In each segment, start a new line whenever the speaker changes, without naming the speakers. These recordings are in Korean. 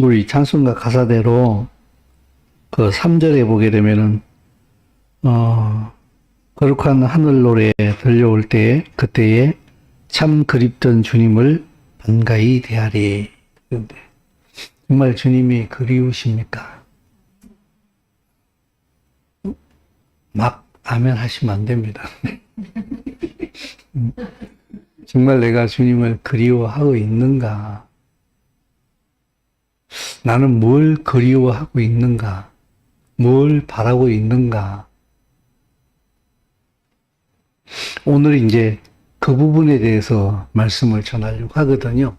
우리 찬송가 가사대로 그 3절에 보게 되면은 거룩한 하늘 노래 들려올 때 그때에 참 그립던 주님을 반가이 대하리. 그런데 정말 주님이 그리우십니까? 막 아멘 하시면 안 됩니다. 정말 내가 주님을 그리워하고 있는가? 나는 뭘 그리워하고 있는가? 뭘 바라고 있는가? 오늘 이제 그 부분에 대해서 말씀을 전하려고 하거든요.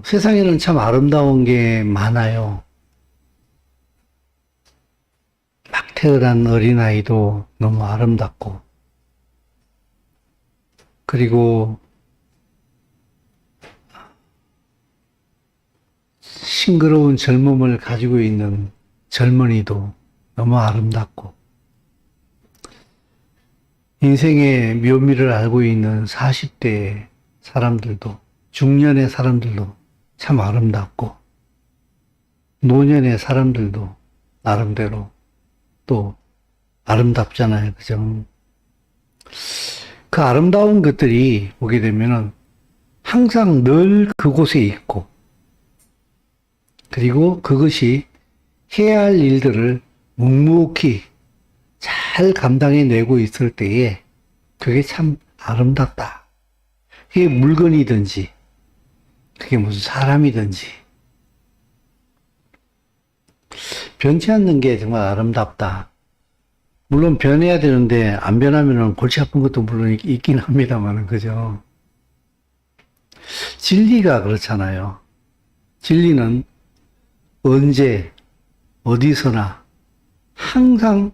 세상에는 참 아름다운 게 많아요. 막 태어난 어린아이도 너무 아름답고, 그리고 싱그러운 젊음을 가지고 있는 젊은이도 너무 아름답고, 인생의 묘미를 알고 있는 40대 사람들도, 중년의 사람들도 참 아름답고, 노년의 사람들도 나름대로 또 아름답잖아요. 그죠? 그 아름다운 것들이 보게 되면은 항상 늘 그곳에 있고, 그리고 그것이 해야 할 일들을 묵묵히 잘 감당해내고 있을 때에 그게 참 아름답다. 그게 물건이든지, 그게 무슨 사람이든지, 변치 않는 게 정말 아름답다. 물론 변해야 되는데 안 변하면 골치 아픈 것도 물론 있긴 합니다만, 그죠? 진리가 그렇잖아요. 진리는 언제, 어디서나 항상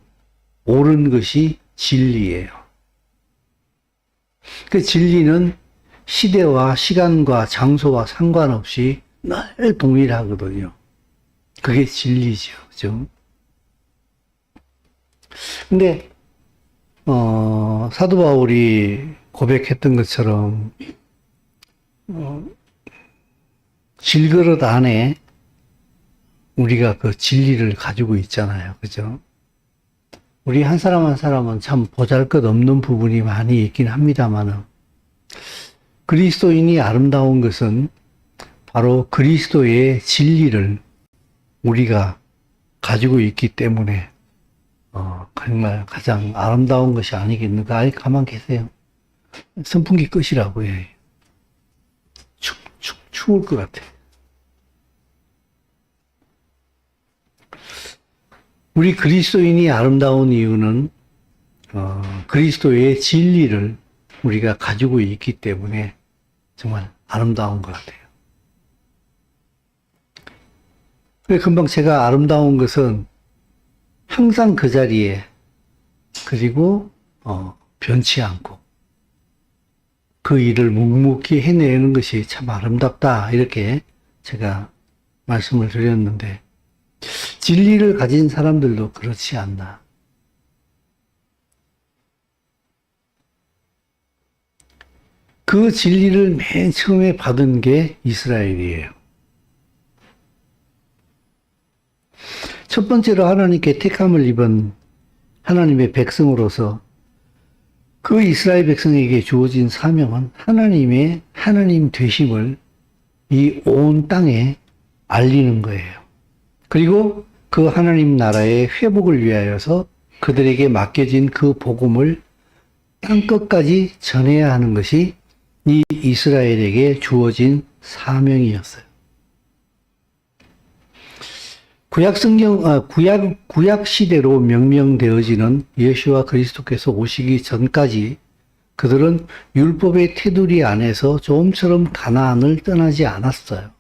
옳은 것이 진리예요. 그 진리는 시대와 시간과 장소와 상관없이 늘 동일하거든요. 그게 진리죠. 그죠? 근데, 사도 바울이 고백했던 것처럼, 질그릇 안에 우리가 그 진리를 가지고 있잖아요. 그죠? 우리 한 사람 한 사람은 참 보잘것없는 부분이 많이 있긴 합니다만은, 그리스도인이 아름다운 것은 바로 그리스도의 진리를 우리가 가지고 있기 때문에 정말 가장 아름다운 것이 아니겠는가. 아니, 가만 계세요. 선풍기 끄시라고 해. 추울 것 같아. 우리 그리스도인이 아름다운 이유는 그리스도의 진리를 우리가 가지고 있기 때문에 정말 아름다운 것 같아요. 그래, 금방 제가 아름다운 것은 항상 그 자리에, 그리고 변치 않고 그 일을 묵묵히 해내는 것이 참 아름답다, 이렇게 제가 말씀을 드렸는데, 진리를 가진 사람들도 그렇지 않나. 그 진리를 맨 처음에 받은 게 이스라엘이에요. 첫 번째로 하나님께 택함을 입은 하나님의 백성으로서 그 이스라엘 백성에게 주어진 사명은 하나님의 하나님 되심을 이 온 땅에 알리는 거예요. 그리고 그 하나님 나라의 회복을 위하여서 그들에게 맡겨진 그 복음을 땅끝까지 전해야 하는 것이 이 이스라엘에게 주어진 사명이었어요. 구약 시대로 명명되어지는 예수와 그리스도께서 오시기 전까지 그들은 율법의 테두리 안에서 좀처럼 가나안을 떠나지 않았어요.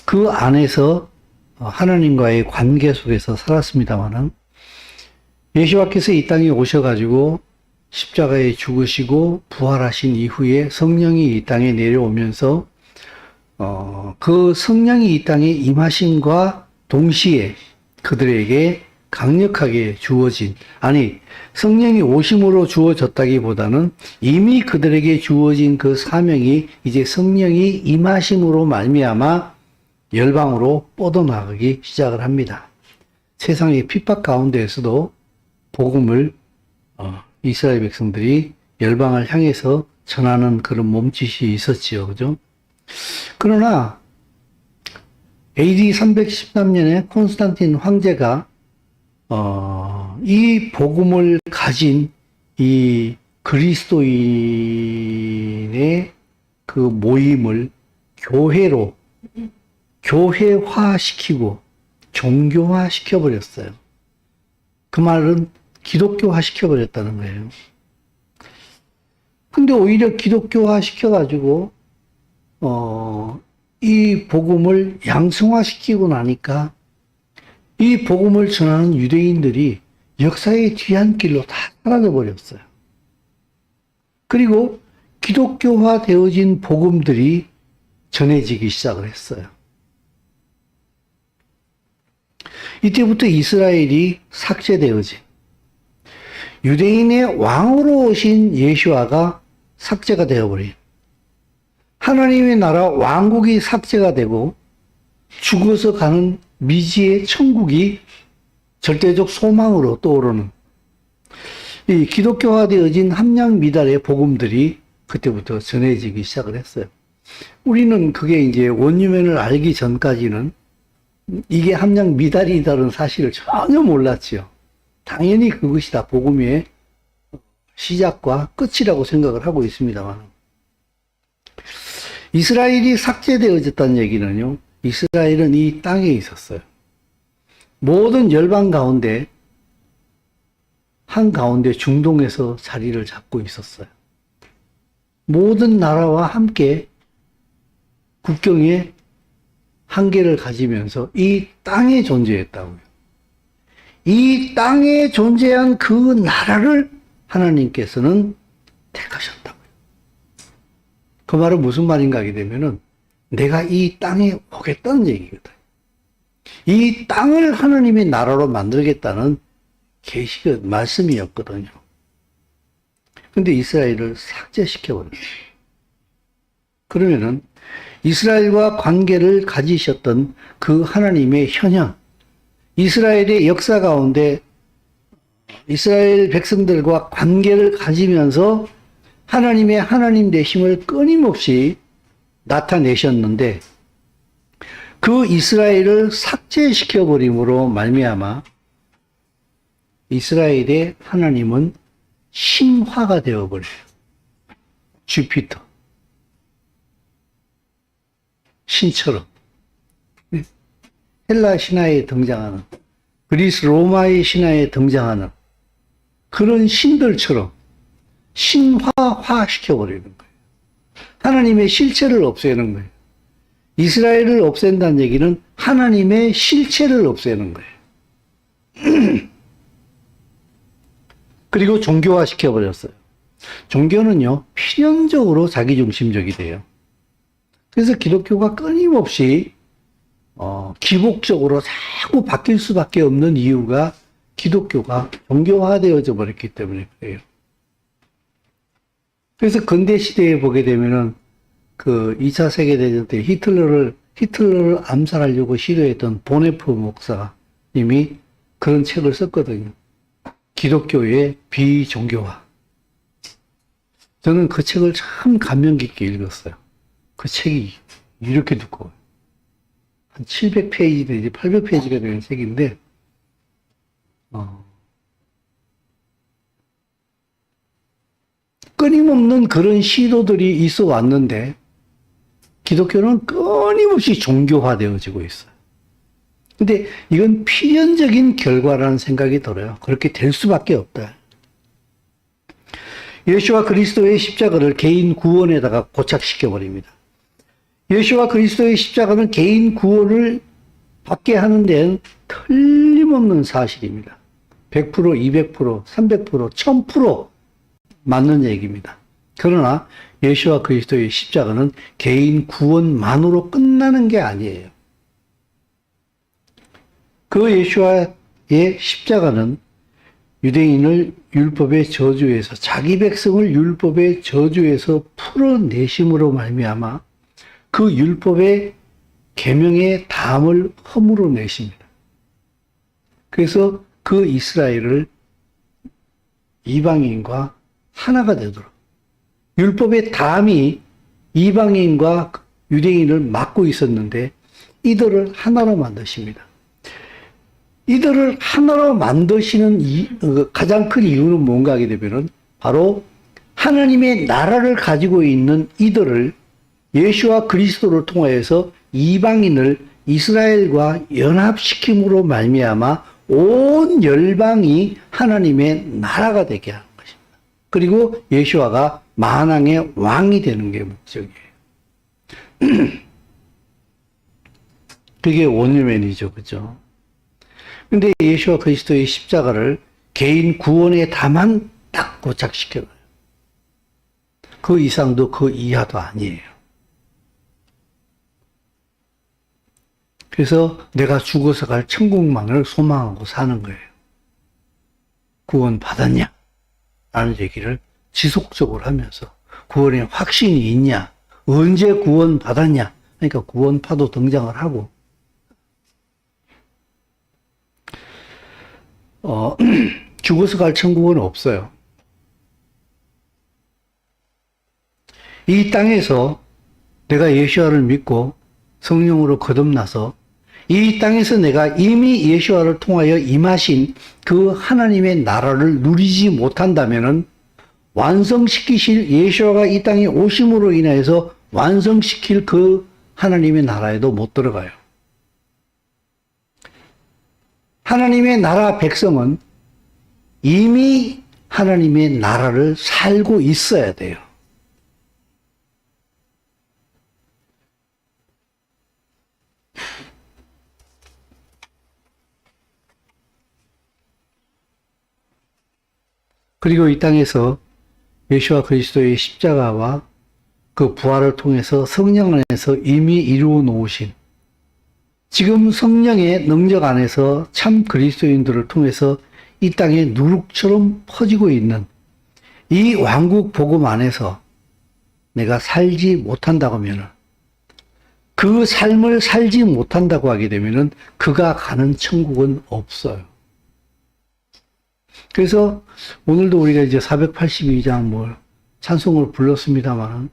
그 안에서 하나님과의 관계 속에서 살았습니다마는, 예수와께서 이 땅에 오셔가지고 십자가에 죽으시고 부활하신 이후에 성령이 이 땅에 내려오면서 그 성령이 이 땅에 임하심과 동시에 그들에게 강력하게 주어진, 아니, 성령이 오심으로 주어졌다기보다는 이미 그들에게 주어진 그 사명이 이제 성령이 임하심으로 말미암아 열방으로 뻗어나가기 시작을 합니다. 세상의 핍박 가운데에서도 복음을 이스라엘 백성들이 열방을 향해서 전하는 그런 몸짓이 있었지요. 그죠? 그러나 AD 313년에 콘스탄틴 황제가 이 복음을 가진 이 그리스도인의 그 모임을 교회화시키고 종교화시켜버렸어요. 그 말은 기독교화시켜버렸다는 거예요. 근데 오히려 기독교화시켜가지고 이 복음을 양성화시키고 나니까 이 복음을 전하는 유대인들이 역사의 뒤안길로 다 사라져버렸어요. 그리고 기독교화 되어진 복음들이 전해지기 시작을 했어요. 이때부터 이스라엘이 삭제되어진 유대인의 왕으로 오신 예수아가 삭제가 되어버린 하나님의 나라 왕국이 삭제가 되고 죽어서 가는 미지의 천국이 절대적 소망으로 떠오르는 이 기독교화되어진 함량미달의 복음들이 그때부터 전해지기 시작을 했어요. 우리는 그게 이제 원유면을 알기 전까지는 이게 함량미달이다는 사실을 전혀 몰랐지요. 당연히 그것이 다 복음의 시작과 끝이라고 생각을 하고 있습니다만, 이스라엘이 삭제되어졌다는 얘기는요, 이스라엘은 이 땅에 있었어요. 모든 열방 가운데 한가운데 중동에서 자리를 잡고 있었어요. 모든 나라와 함께 국경에 한계를 가지면서 이 땅에 존재했다고요. 이 땅에 존재한 그 나라를 하나님께서는 택하셨다고요. 그 말은 무슨 말인가 하게 되면은 내가 이 땅에 오겠다는 얘기거든. 이 땅을 하나님의 나라로 만들겠다는 계시가 말씀이었거든요. 근데 이스라엘을 삭제시켜버렸어요. 그러면은 이스라엘과 관계를 가지셨던 그 하나님의 현양, 이스라엘의 역사 가운데 이스라엘 백성들과 관계를 가지면서 하나님의 하나님 되심을 끊임없이 나타내셨는데, 그 이스라엘을 삭제시켜버림으로 말미암아 이스라엘의 하나님은 신화가 되어버려요. 주피터, 신처럼, 헬라 신화에 등장하는, 그리스 로마의 신화에 등장하는 그런 신들처럼 신화화시켜버리는 거예요. 하나님의 실체를 없애는 거예요. 이스라엘을 없앤다는 얘기는 하나님의 실체를 없애는 거예요. 그리고 종교화시켜버렸어요. 종교는요, 필연적으로 자기중심적이 돼요. 그래서 기독교가 끊임없이 기복적으로 자꾸 바뀔 수밖에 없는 이유가 기독교가 종교화되어져 버렸기 때문에 그래요. 그래서 근대 시대에 보게 되면은 그 2차 세계대전 때 히틀러를 암살하려고 시도했던 보네프 목사님이 그런 책을 썼거든요. 기독교의 비종교화. 저는 그 책을 참 감명 깊게 읽었어요. 그 책이 이렇게 두꺼워요. 한 700페이지 내지 800페이지가 되는 책인데, 끊임없는 그런 시도들이 있어 왔는데, 기독교는 끊임없이 종교화되어지고 있어요. 근데 이건 필연적인 결과라는 생각이 들어요. 그렇게 될 수밖에 없다. 예수와 그리스도의 십자가를 개인 구원에다가 고착시켜버립니다. 예수와 그리스도의 십자가는 개인 구원을 받게 하는 데는 틀림없는 사실입니다. 100%, 200%, 300%, 1000% 맞는 얘기입니다. 그러나 예수와 그리스도의 십자가는 개인 구원만으로 끝나는 게 아니에요. 그 예수와의 십자가는 유대인을 율법의 저주에서, 자기 백성을 율법의 저주에서 풀어내심으로 말미암아 그 율법의 계명의 담을 허물어 내십니다. 그래서 그 이스라엘을 이방인과 하나가 되도록, 율법의 담이 이방인과 유대인을 막고 있었는데 이들을 하나로 만드십니다. 이들을 하나로 만드시는 가장 큰 이유는 뭔가 하게 되면은 바로 하나님의 나라를 가지고 있는 이들을 예수와 그리스도를 통하여서 이방인을 이스라엘과 연합시킴으로 말미암아 온 열방이 하나님의 나라가 되게 하는 것입니다. 그리고 예수와가 만왕의 왕이 되는 게 목적이에요. 그게 원리맨이죠, 그죠? 근데 예수와 그리스도의 십자가를 개인 구원의 다만 딱 고착시켜요. 그 이상도 그 이하도 아니에요. 그래서 내가 죽어서 갈 천국만을 소망하고 사는 거예요. 구원 받았냐? 라는 얘기를 지속적으로 하면서 구원의 확신이 있냐? 언제 구원 받았냐? 그러니까 구원파도 등장을 하고 죽어서 갈 천국은 없어요. 이 땅에서 내가 예수와를 믿고 성령으로 거듭나서 이 땅에서 내가 이미 예수와를 통하여 임하신 그 하나님의 나라를 누리지 못한다면은 완성시키실 예수와가 이 땅에 오심으로 인하여서 완성시킬 그 하나님의 나라에도 못 들어가요. 하나님의 나라 백성은 이미 하나님의 나라를 살고 있어야 돼요. 그리고 이 땅에서 예수와 그리스도의 십자가와 그 부활을 통해서 성령 안에서 이미 이루어 놓으신, 지금 성령의 능력 안에서 참 그리스도인들을 통해서 이 땅에 누룩처럼 퍼지고 있는 이 왕국 복음 안에서 내가 살지 못한다고 하면은, 그 삶을 살지 못한다고 하게 되면은 그가 가는 천국은 없어요. 그래서 오늘도 우리가 이제 482장 찬송을 불렀습니다만,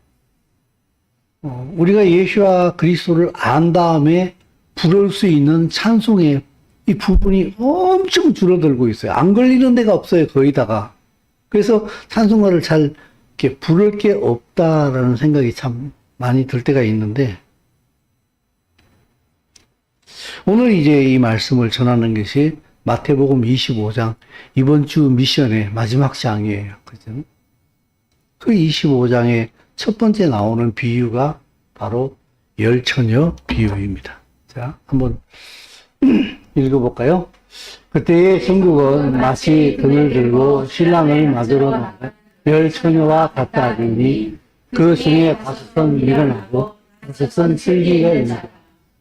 우리가 예수와 그리스도를 안 다음에 부를 수 있는 찬송의 이 부분이 엄청 줄어들고 있어요. 안 걸리는 데가 없어요, 거의 다가. 그래서 찬송가를 잘 이렇게 부를 게 없다라는 생각이 참 많이 들 때가 있는데, 오늘 이제 이 말씀을 전하는 것이 마태복음 25장, 이번 주 미션의 마지막 장이에요. 그죠? 그 25장의 첫 번째 나오는 비유가 바로 열처녀 비유입니다. 자, 한번 읽어볼까요? 그때의 천국은 마치 등을 들고 신랑을 맞으러 나갈 열처녀와 같다 하니 그 중에 5선 미련하고 5선 슬기가 있는다.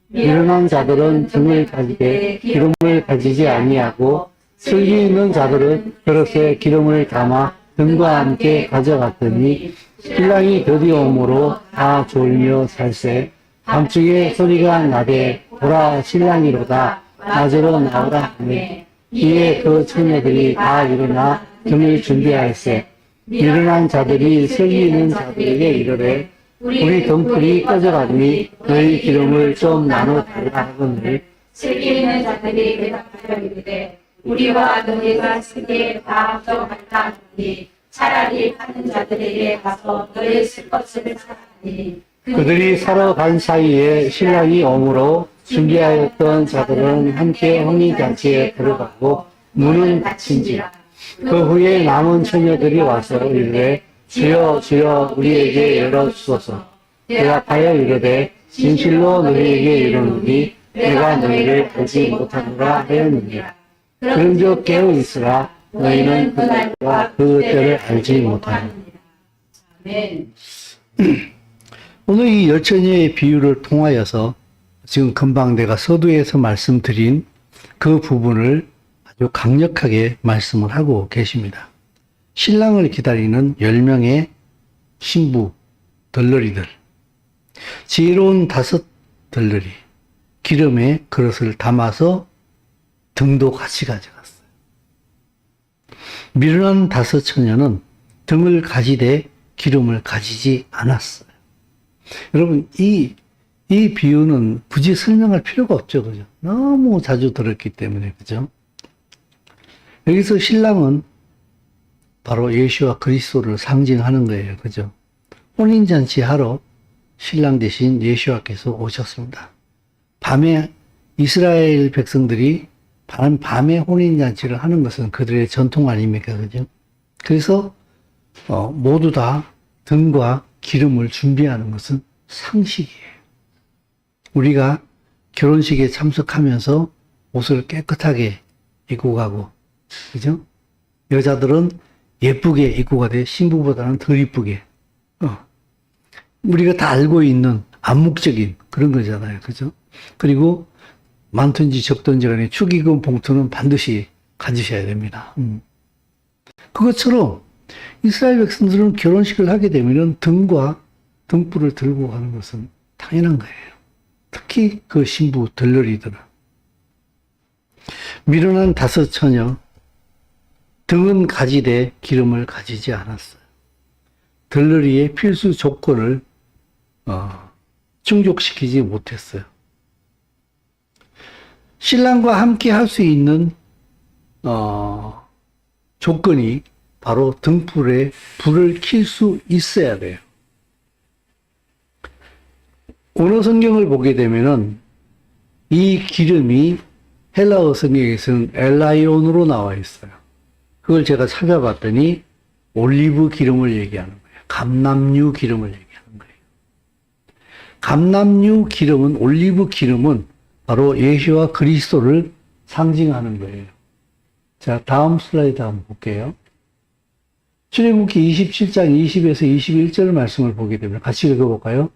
미련한 자들은 등을 가지되 기름을 가지지 아니하고 슬기 있는 자들은 그릇에 기름을 담아 등과 함께 가져갔더니 신랑이 드디어 오므로 다 졸며 살세. 밤중에 소리가 나되 보라 신랑이로다 맞으러 나오라 하니 이에 그 처녀들이 다 일어나 등을 준비할세. 미련한 자들이 슬기 있는 자들에게 이르되 우리 등불이 꺼져가니 너희 기름을 좀 나눠 달라 하거늘
슬기 있는 자들이 대답하여 이르되 우리와 너희가 쓰기에 다 부족하다 하니 차라리 파는 자들에게 가서 너희 쓸 것을 사하니
그들이 사러 간 사이에 신랑이 오므로 준비하였던 자들은 함께 혼인잔치에 들어가고 문은 닫힌지라. 그 후에 남은 처녀들이 와서 이르되 주여 주여 우리에게 열어주소서. 대답하여 이르되 진실로 너희에게 이르노니 내가 너희를 알지 못하노라 하였느니라. 그런즉 깨어 있으라. 너희는 그날과 그 때를 알지 못하느니라.
아멘.
오늘 이 열처녀의 비유를 통하여서 지금 금방 내가 서두에서 말씀드린 그 부분을 아주 강력하게 말씀을 하고 계십니다. 신랑을 기다리는 10명의 신부 덜러리들, 지혜로운 5 덜러리, 기름에 그릇을 담아서 등도 같이 가져갔어요. 미련한 5 처녀는 등을 가지되 기름을 가지지 않았어요. 여러분, 이 비유는 굳이 설명할 필요가 없죠. 그죠? 너무 자주 들었기 때문에, 그죠? 여기서 신랑은 바로 예수와 그리스도를 상징하는 거예요. 그죠? 혼인잔치 하러 신랑 대신 예수와께서 오셨습니다. 밤에 이스라엘 백성들이 밤에 혼인잔치를 하는 것은 그들의 전통 아닙니까? 그죠? 그래서 모두 다 등과 기름을 준비하는 것은 상식이에요. 우리가 결혼식에 참석하면서 옷을 깨끗하게 입고 가고, 그죠? 여자들은 예쁘게 입고 가되 신부보다는 덜 이쁘게. 우리가 다 알고 있는 암묵적인 그런 거잖아요. 그죠? 그리고 많든지 적든지 간에 축의금 봉투는 반드시 가지셔야 됩니다. 그것처럼 이스라엘 백성들은 결혼식을 하게 되면 등과 등불을 들고 가는 것은 당연한 거예요. 특히 그 신부 덜러리들은. 미련한 5 처녀, 등은 가지되 기름을 가지지 않았어요. 덜러리의 필수 조건을 충족시키지 못했어요. 신랑과 함께 할 수 있는 조건이 바로 등불에 불을 켤 수 있어야 돼요. 오늘 성경을 보게 되면은 이 기름이 헬라어 성경에서는 엘라이온으로 나와 있어요. 그걸 제가 찾아봤더니 올리브 기름을 얘기하는 거예요. 감람류 기름을 얘기하는 거예요. 감람류 기름은, 올리브 기름은 바로 예수와 그리스도를 상징하는 거예요. 자, 다음 슬라이드 한번 볼게요. 출애굽기 27장 20에서 21절 말씀을 보게 되면 같이 읽어볼까요?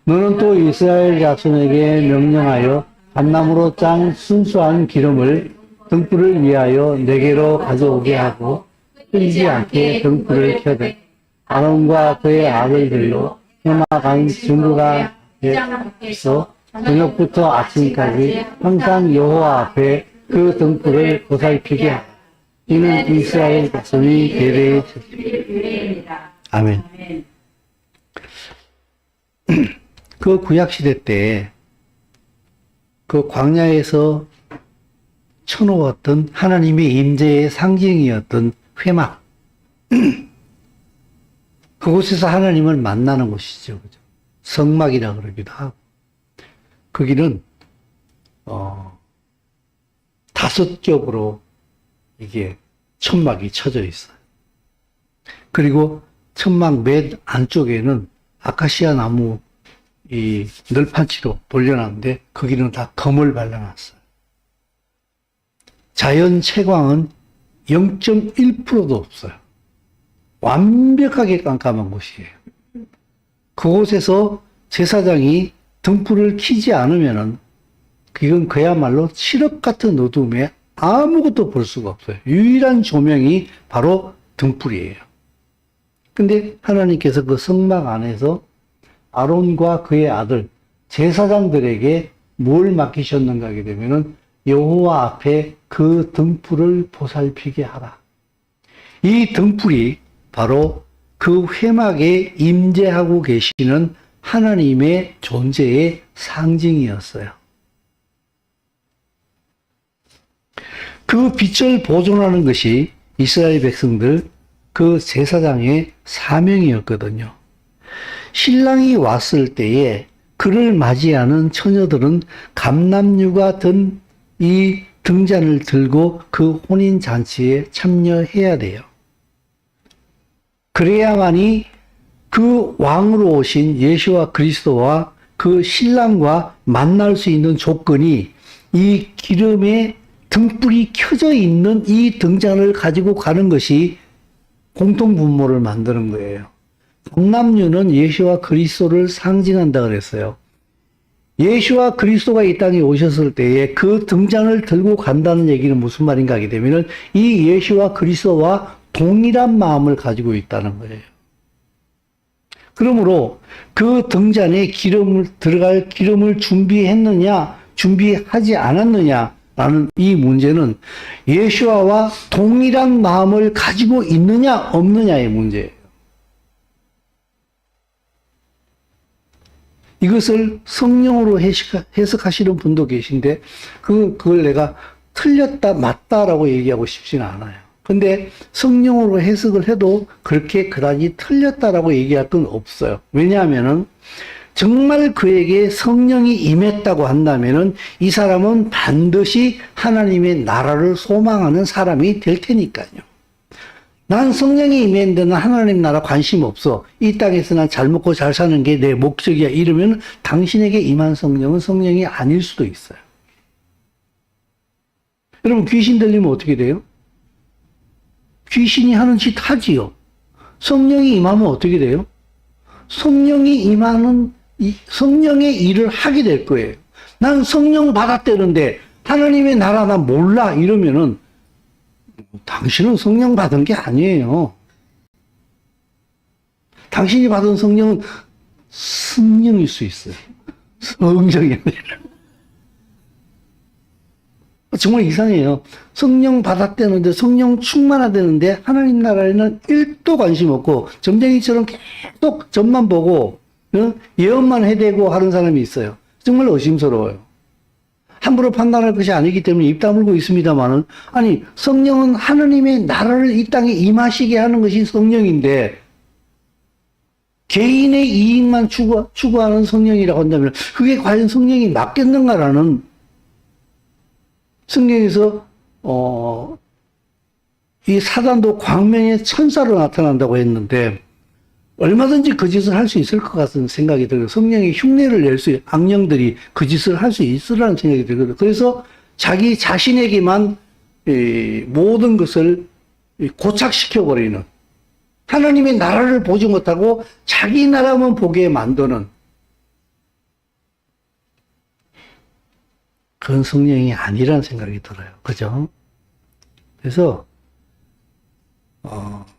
너는 또 이스라엘 자손에게 명령하여 감람으로 짠 순수한 기름을 등불을 위하여 내게로 가져오게 하고 끄지 않게 등불을 켜되 아론과 그의 아들들로 해마간 증거가 되어서 저녁부터 아침까지 항상 여호와 앞에 그 등불을 보살피게 하라. 이는 이스라엘 자손이 대대에 지킵니다. 아멘. 그 구약시대 때 그 광야에서 쳐놓았던 하나님의 임재의 상징이었던 회막. 그곳에서 하나님을 만나는 곳이죠. 그죠? 성막이라 그러기도 하고. 거기는, 5겹으로 이게 천막이 쳐져 있어요. 그리고 천막 맨 안쪽에는 아카시아 나무 이 널판치로 돌려놨는데 거기는 다 금을 발라놨어요. 자연 채광은 0.1%도 없어요. 완벽하게 깜깜한 곳이에요. 그곳에서 제사장이 등불을 켜지 않으면은 그건 그야말로 칠흑 같은 어둠에 아무것도 볼 수가 없어요. 유일한 조명이 바로 등불이에요. 근데 하나님께서 그 성막 안에서 아론과 그의 아들 제사장들에게 뭘 맡기셨는가 하게 되면은 여호와 앞에 그 등불을 보살피게 하라. 이 등불이 바로 그 회막에 임재하고 계시는 하나님의 존재의 상징이었어요. 그 빛을 보존하는 것이 이스라엘 백성들 그 제사장의 사명이었거든요. 신랑이 왔을 때에 그를 맞이하는 처녀들은 감람류가 든 이 등잔을 들고 그 혼인잔치에 참여해야 돼요. 그래야만이 그 왕으로 오신 예수와 그리스도와 그 신랑과 만날 수 있는 조건이 이 기름에 등불이 켜져 있는 이 등잔을 가지고 가는 것이 공통분모를 만드는 거예요. 감람류는 예수와 그리스도를 상징한다 그랬어요. 예수와 그리스도가 이 땅에 오셨을 때에 그 등잔을 들고 간다는 얘기는 무슨 말인가 하게 되면은 이 예수와 그리스도와 동일한 마음을 가지고 있다는 거예요. 그러므로 그 등잔에 들어갈 기름을 준비했느냐, 준비하지 않았느냐라는 이 문제는 예수와와 동일한 마음을 가지고 있느냐, 없느냐의 문제예요. 이것을 성령으로 해석하시는 분도 계신데, 그걸 내가 틀렸다, 맞다라고 얘기하고 싶지는 않아요. 근데 성령으로 해석을 해도 그렇게 그다지 틀렸다라고 얘기할 건 없어요. 왜냐하면은 정말 그에게 성령이 임했다고 한다면은 이 사람은 반드시 하나님의 나라를 소망하는 사람이 될 테니까요. 난 성령이 임했는데 난 하나님 나라 관심 없어. 이 땅에서 난 잘 먹고 잘 사는 게 내 목적이야. 이러면 당신에게 임한 성령은 성령이 아닐 수도 있어요. 여러분 귀신 들리면 어떻게 돼요? 귀신이 하는 짓 하지요. 성령이 임하면 어떻게 돼요? 성령이 임하는 성령의 일을 하게 될 거예요. 난 성령 받았다는데 하나님의 나라 나 몰라 이러면은 당신은 성령 받은 게 아니에요. 당신이 받은 성령은 성령일 수 있어요. 성령이 아니라. 정말 이상해요. 성령 받았다는데 성령 충만하다는데 하나님 나라에는 1도 관심 없고 점쟁이처럼 계속 점만 보고 예언만 해대고 하는 사람이 있어요. 정말 의심스러워요. 함부로 판단할 것이 아니기 때문에 입 다물고 있습니다만은 아니 성령은 하나님의 나라를 이 땅에 임하시게 하는 것이 성령인데 개인의 이익만 추구하는 성령이라고 한다면 그게 과연 성령이 맞겠는가라는 성경에서 이 사단도 광명의 천사로 나타난다고 했는데 얼마든지 그 짓을 할 수 있을 것 같은 생각이 들어요. 성령이 흉내를 낼 수, 악령들이 그 짓을 할 수 있으라는 생각이 들거든요. 그래서 자기 자신에게만 모든 것을 고착시켜버리는 하나님의 나라를 보지 못하고 자기 나라만 보게 만드는 그런 성령이 아니라는 생각이 들어요. 그죠? 그래서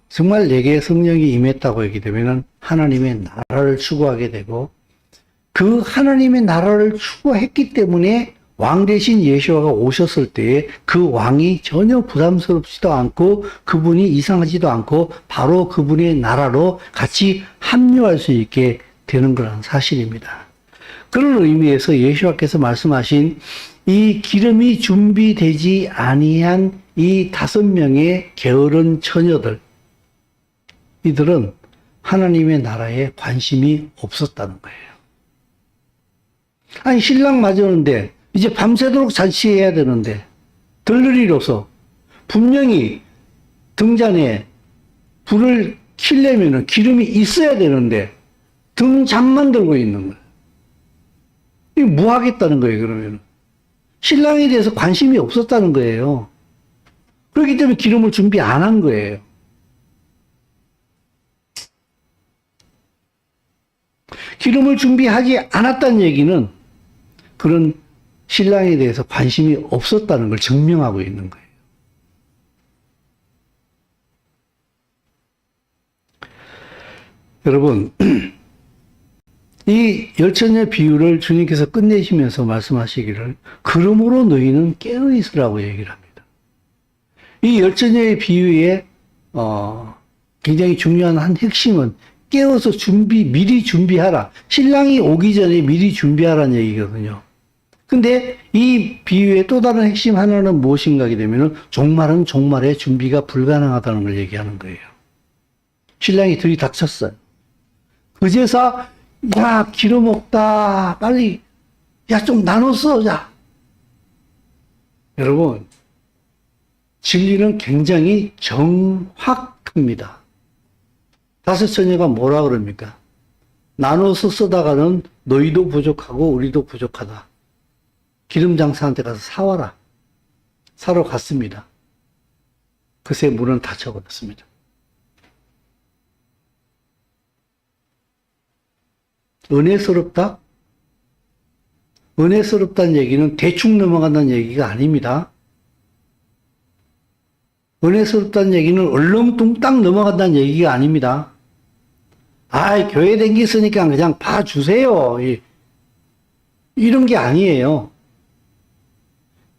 정말 내게 성령이 임했다고 얘기되면 하나님의 나라를 추구하게 되고 그 하나님의 나라를 추구했기 때문에 왕 대신 예수가 오셨을 때에 그 왕이 전혀 부담스럽지도 않고 그분이 이상하지도 않고 바로 그분의 나라로 같이 합류할 수 있게 되는 거라는 사실입니다. 그런 의미에서 예수께서 말씀하신 이 기름이 준비되지 아니한 이 5명의 게으른 처녀들, 이들은 하나님의 나라에 관심이 없었다는 거예요. 아니 신랑 맞았는데 이제 밤새도록 잔치해야 되는데 들러리로서 분명히 등잔에 불을 켜려면 기름이 있어야 되는데 등잔만 들고 있는 거예요. 이게 뭐 하겠다는 거예요, 그러면? 신랑에 대해서 관심이 없었다는 거예요. 그렇기 때문에 기름을 준비 안 한 거예요. 기름을 준비하지 않았다는 얘기는 그런 신랑에 대해서 관심이 없었다는 걸 증명하고 있는 거예요. 여러분, 이 열처녀 비유를 주님께서 끝내시면서 말씀하시기를 그러므로 너희는 깨어 있으라고 얘기를 합니다. 이 열처녀의 비유의 굉장히 중요한 한 핵심은 깨어서 미리 준비하라. 신랑이 오기 전에 미리 준비하라는 얘기거든요. 근데 이 비유의 또 다른 핵심 하나는 무엇인가 하게 되면 종말은 종말에 준비가 불가능하다는 걸 얘기하는 거예요. 신랑이 들이닥쳤어요. 그제서 야 기름 없다 빨리 야 좀 나눠서 자. 여러분 진리는 굉장히 정확합니다. 5 처녀가 뭐라 그럽니까? 나눠서 쓰다가는 너희도 부족하고 우리도 부족하다. 기름 장사한테 가서 사와라. 사러 갔습니다. 그새 문은 닫혀버렸습니다. 은혜스럽다? 은혜스럽다는 얘기는 대충 넘어간다는 얘기가 아닙니다. 은혜스럽다는 얘기는 얼렁뚱땅 넘어간다는 얘기가 아닙니다. 교회 댕겼으니까 그냥 봐주세요. 이런 게 아니에요.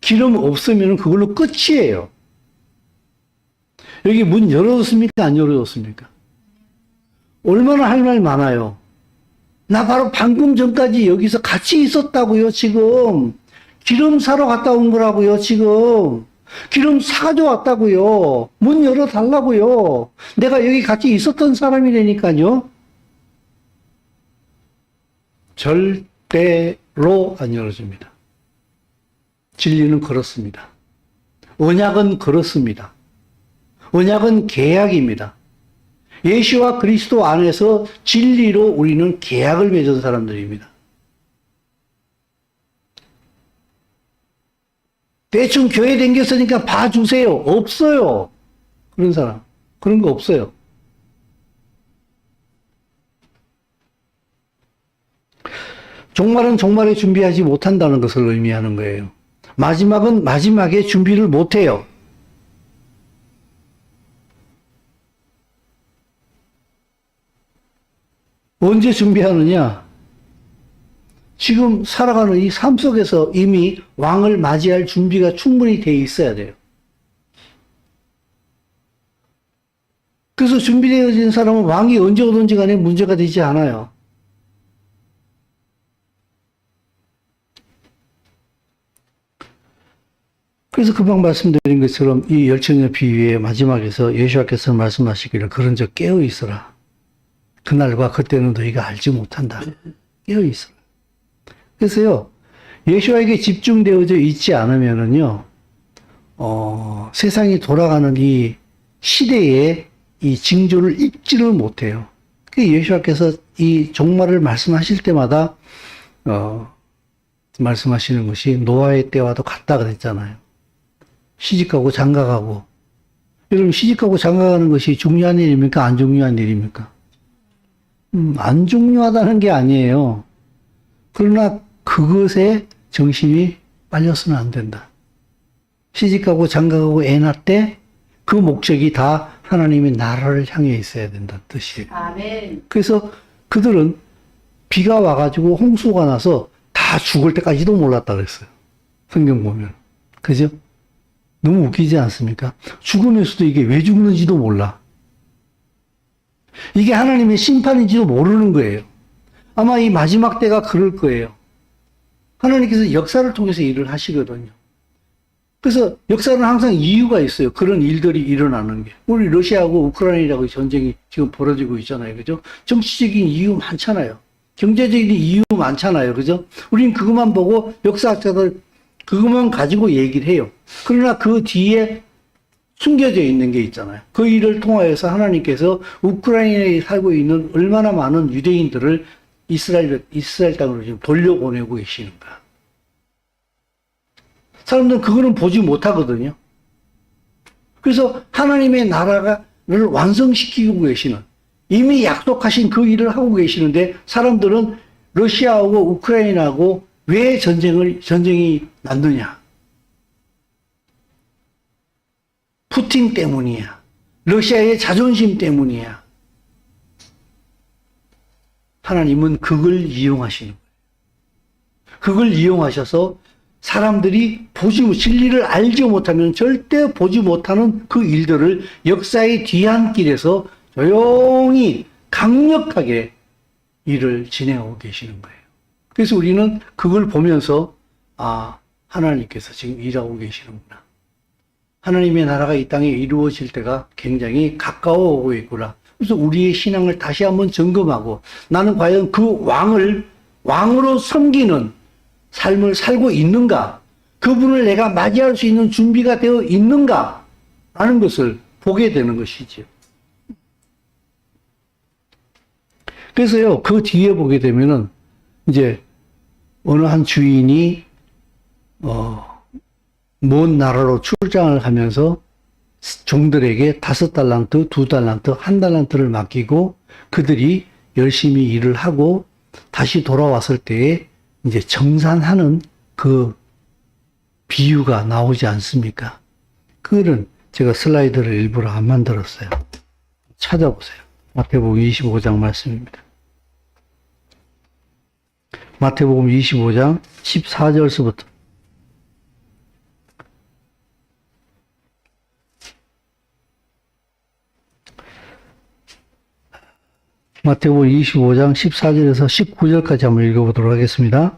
기름 없으면 그걸로 끝이에요. 여기 문 열어줬습니까? 안 열어줬습니까? 얼마나 할 말 많아요. 나 바로 방금 전까지 여기서 같이 있었다고요, 지금. 기름 사러 갔다 온 거라고요, 지금. 기름 사가지고 왔다고요. 문 열어달라고요. 내가 여기 같이 있었던 사람이라니까요. 절대로 안 열어줍니다. 진리는 그렇습니다. 언약은 그렇습니다. 언약은 계약입니다. 예수와 그리스도 안에서 진리로 우리는 계약을 맺은 사람들입니다. 대충 교회 댕겼으니까 봐주세요. 없어요. 그런 사람. 그런 거 없어요. 종말은 종말에 준비하지 못한다는 것을 의미하는 거예요. 마지막은 마지막에 준비를 못해요. 언제 준비하느냐? 지금 살아가는 이 삶 속에서 이미 왕을 맞이할 준비가 충분히 돼 있어야 돼요. 그래서 준비되어진 사람은 왕이 언제 오든지 간에 문제가 되지 않아요. 그래서 금방 말씀드린 것처럼 이 열처녀 비유의 마지막에서 예수께서 말씀하시기를 그런 적 깨어 있어라. 그날과 그때는 너희가 알지 못한다. 깨어 있어라. 그래서요, 예수에게 집중되어져 있지 않으면은요, 세상이 돌아가는 이 시대의 이 징조를 읽지를 못해요. 예수께서 이 종말을 말씀하실 때마다, 말씀하시는 것이 노아의 때와도 같다 그랬잖아요. 시집가고 장가가고. 여러분, 시집가고 장가가는 것이 중요한 일입니까? 안 중요한 일입니까? 안 중요하다는 게 아니에요. 그러나 그것에 정신이 빨려서는 안 된다. 시집가고 장가가고 애 낳을 때 그 목적이 다 하나님의 나라를 향해 있어야 된다는 뜻이에요.
아멘.
그래서 그들은 비가 와가지고 홍수가 나서 다 죽을 때까지도 몰랐다 그랬어요. 성경 보면. 그죠? 너무 웃기지 않습니까? 죽으면서도 이게 왜 죽는지도 몰라. 이게 하나님의 심판인지도 모르는 거예요. 아마 이 마지막 때가 그럴 거예요. 하나님께서 역사를 통해서 일을 하시거든요. 그래서 역사는 항상 이유가 있어요. 그런 일들이 일어나는 게. 우리 러시아하고 우크라이나하고 전쟁이 지금 벌어지고 있잖아요. 그죠? 정치적인 이유 많잖아요. 경제적인 이유 많잖아요. 그죠? 우린 그것만 보고 역사학자들 그것만 가지고 얘기를 해요. 그러나 그 뒤에 숨겨져 있는 게 있잖아요. 그 일을 통하여서 하나님께서 우크라이나에 살고 있는 얼마나 많은 유대인들을 이스라엘 땅으로 지금 돌려보내고 계시는가. 사람들은 그거는 보지 못하거든요. 그래서 하나님의 나라를 완성시키고 계시는, 이미 약속하신 그 일을 하고 계시는데 사람들은 러시아하고 우크라이나하고 왜 전쟁이 났느냐? 푸틴 때문이야. 러시아의 자존심 때문이야. 하나님은 그걸 이용하시는 거예요. 그걸 이용하셔서 사람들이 진리를 알지 못하면 절대 보지 못하는 그 일들을 역사의 뒤안길에서 조용히 강력하게 일을 진행하고 계시는 거예요. 그래서 우리는 그걸 보면서 하나님께서 지금 일하고 계시는구나. 하나님의 나라가 이 땅에 이루어질 때가 굉장히 가까워 오고 있구나. 그래서 우리의 신앙을 다시 한번 점검하고 나는 과연 그 왕으로 섬기는 삶을 살고 있는가? 그분을 내가 맞이할 수 있는 준비가 되어 있는가? 라는 것을 보게 되는 것이죠. 그래서요, 그 뒤에 보게 되면은 이제 어느 한 주인이 먼 나라로 출장을 하면서 종들에게 5달란트, 2달란트, 1달란트를 맡기고 그들이 열심히 일을 하고 다시 돌아왔을 때에 이제 정산하는 그 비유가 나오지 않습니까? 그거는 제가 슬라이드를 일부러 안 만들었어요. 찾아보세요. 마태복음 25장 말씀입니다. 마태복음 25장 14절서부터 마태복음 25장 14절에서 19절까지 한번 읽어보도록 하겠습니다.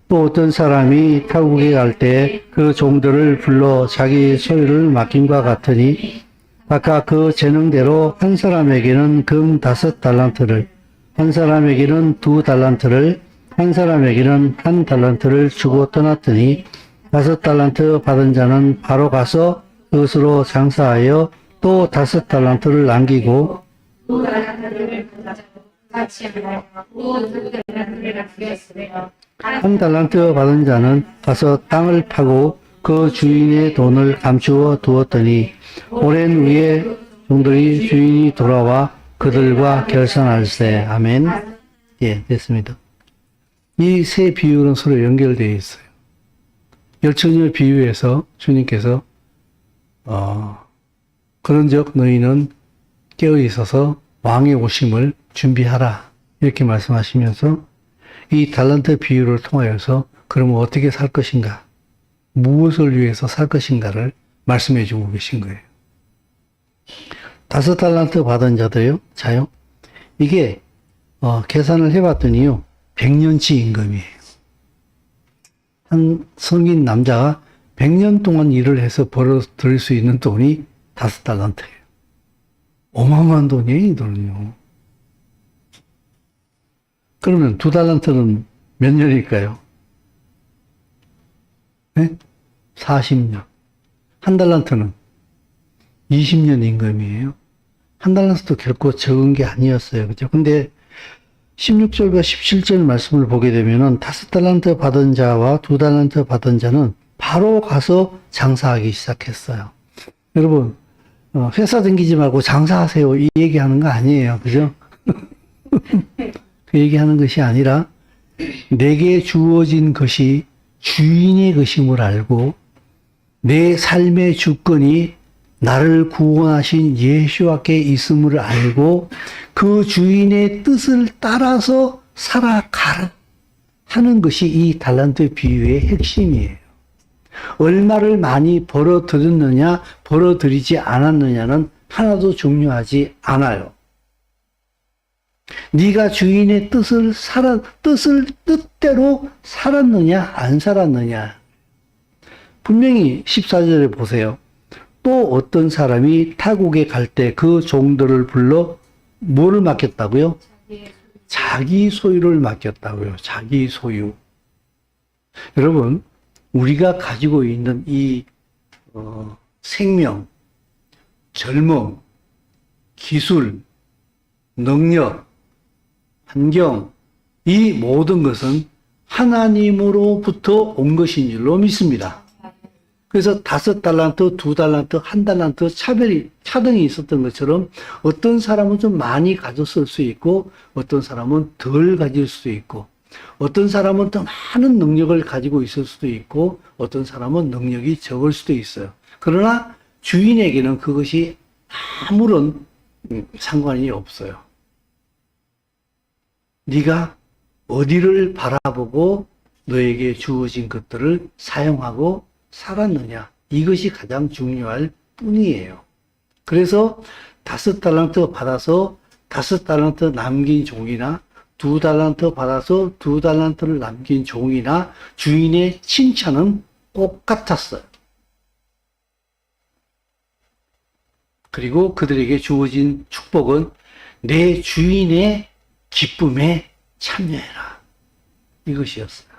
또 어떤 사람이 타국에 갈 때 그 종들을 불러 자기 소유를 맡김과 같으니 각각 그 재능대로 한 사람에게는 금 5달란트를, 한 사람에게는 2달란트를, 한 사람에게는 1달란트를 주고 떠났더니 5달란트 받은 자는 바로 가서 그것으로 장사하여 또 5달란트를 남기고
두 달란트를 가지고 같이 하여 또2 달란트를 남겼으며
1달란트 받은 자는 가서 땅을 파고 그 주인의 돈을 감추어 두었더니 오랜 후에 종들이 주인이 돌아와 그들과 결산할세. 아멘. 예, 됐습니다. 이 세 비유는 서로 연결되어 있어요. 열처녀 비유에서 주님께서 그런즉 너희는 깨어 있어서 왕의 오심을 준비하라 이렇게 말씀하시면서 이 달란트 비유를 통하여서 그러면 어떻게 살 것인가, 무엇을 위해서 살 것인가를 말씀해 주고 계신 거예요. 5달란트 받은 자요. 이게 계산을 해봤더니요 100년치 임금이에요. 한 성인 남자가 100년 동안 일을 해서 벌어들일 수 있는 돈이 5달란트예요. 어마어마한 돈이에요, 이 돈은요. 그러면 2달란트는 몇 년일까요? 네? 40년. 1달란트는 20년 임금이에요. 1달란트도 결코 적은 게 아니었어요. 그죠? 근데 16절과 17절 말씀을 보게 되면은 5달란트 받은 자와 2달란트 받은 자는 바로 가서 장사하기 시작했어요. 여러분, 회사 다니지 말고 장사하세요. 이 얘기하는 거 아니에요. 그죠? 그 얘기하는 것이 아니라 내게 주어진 것이 주인의 것임을 알고 내 삶의 주권이 나를 구원하신 예수와께 있음을 알고 그 주인의 뜻을 따라서 살아가라 하는 것이 이 달란트 비유의 핵심이에요. 얼마를 많이 벌어들였느냐, 벌어들이지 않았느냐는 하나도 중요하지 않아요. 네가 주인의 뜻대로 살았느냐, 안 살았느냐. 분명히 14절에 보세요. 또 어떤 사람이 타국에 갈 때 그 종들을 불러 뭐를 맡겼다고요? 자기 소유를 맡겼다고요. 자기 소유. 여러분, 우리가 가지고 있는 이 생명, 젊음, 기술, 능력, 환경, 이 모든 것은 하나님으로부터 온 것인 줄로 믿습니다. 그래서 5달란트, 2달란트, 1달란트 차등이 있었던 것처럼 어떤 사람은 좀 많이 가졌을 수 있고 어떤 사람은 덜 가질 수 있고 어떤 사람은 더 많은 능력을 가지고 있을 수도 있고 어떤 사람은 능력이 적을 수도 있어요. 그러나 주인에게는 그것이 아무런 상관이 없어요. 네가 어디를 바라보고 너에게 주어진 것들을 사용하고 살았느냐, 이것이 가장 중요할 뿐이에요. 그래서 5달란트 받아서 5달란트 남긴 종이나 2달란트 받아서 2달란트를 남긴 종이나 주인의 칭찬은 똑같았어요. 그리고 그들에게 주어진 축복은 내 주인의 기쁨에 참여해라, 이것이었어요.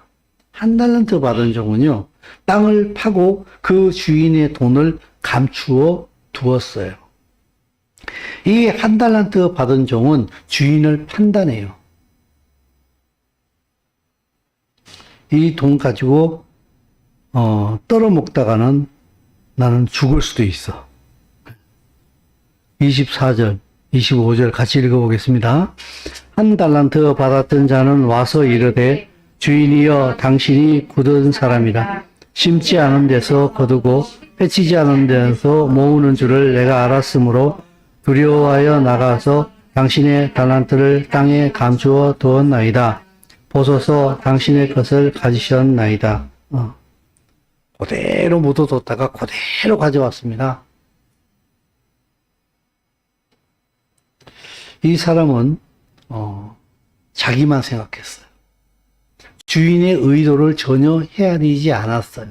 1달란트 받은 종은요, 땅을 파고 그 주인의 돈을 감추어 두었어요. 이 1달란트 받은 종은 주인을 판단해요. 이 돈 가지고 떨어먹다가는 나는 죽을 수도 있어. 24절, 25절 같이 읽어보겠습니다. 1달란트 받았던 자는 와서 이르되 주인이여 당신이 굳은 사람이라. 심지 않은 데서 거두고 해치지 않은 데서 모으는 줄을 내가 알았으므로 두려워하여 나가서 당신의 달란트를 땅에 감추어 두었나이다. 보소서 당신의 것을 가지셨나이다. 그대로 묻어뒀다가 그대로 가져왔습니다. 이 사람은 자기만 생각했어요. 주인의 의도를 전혀 헤아리지 않았어요.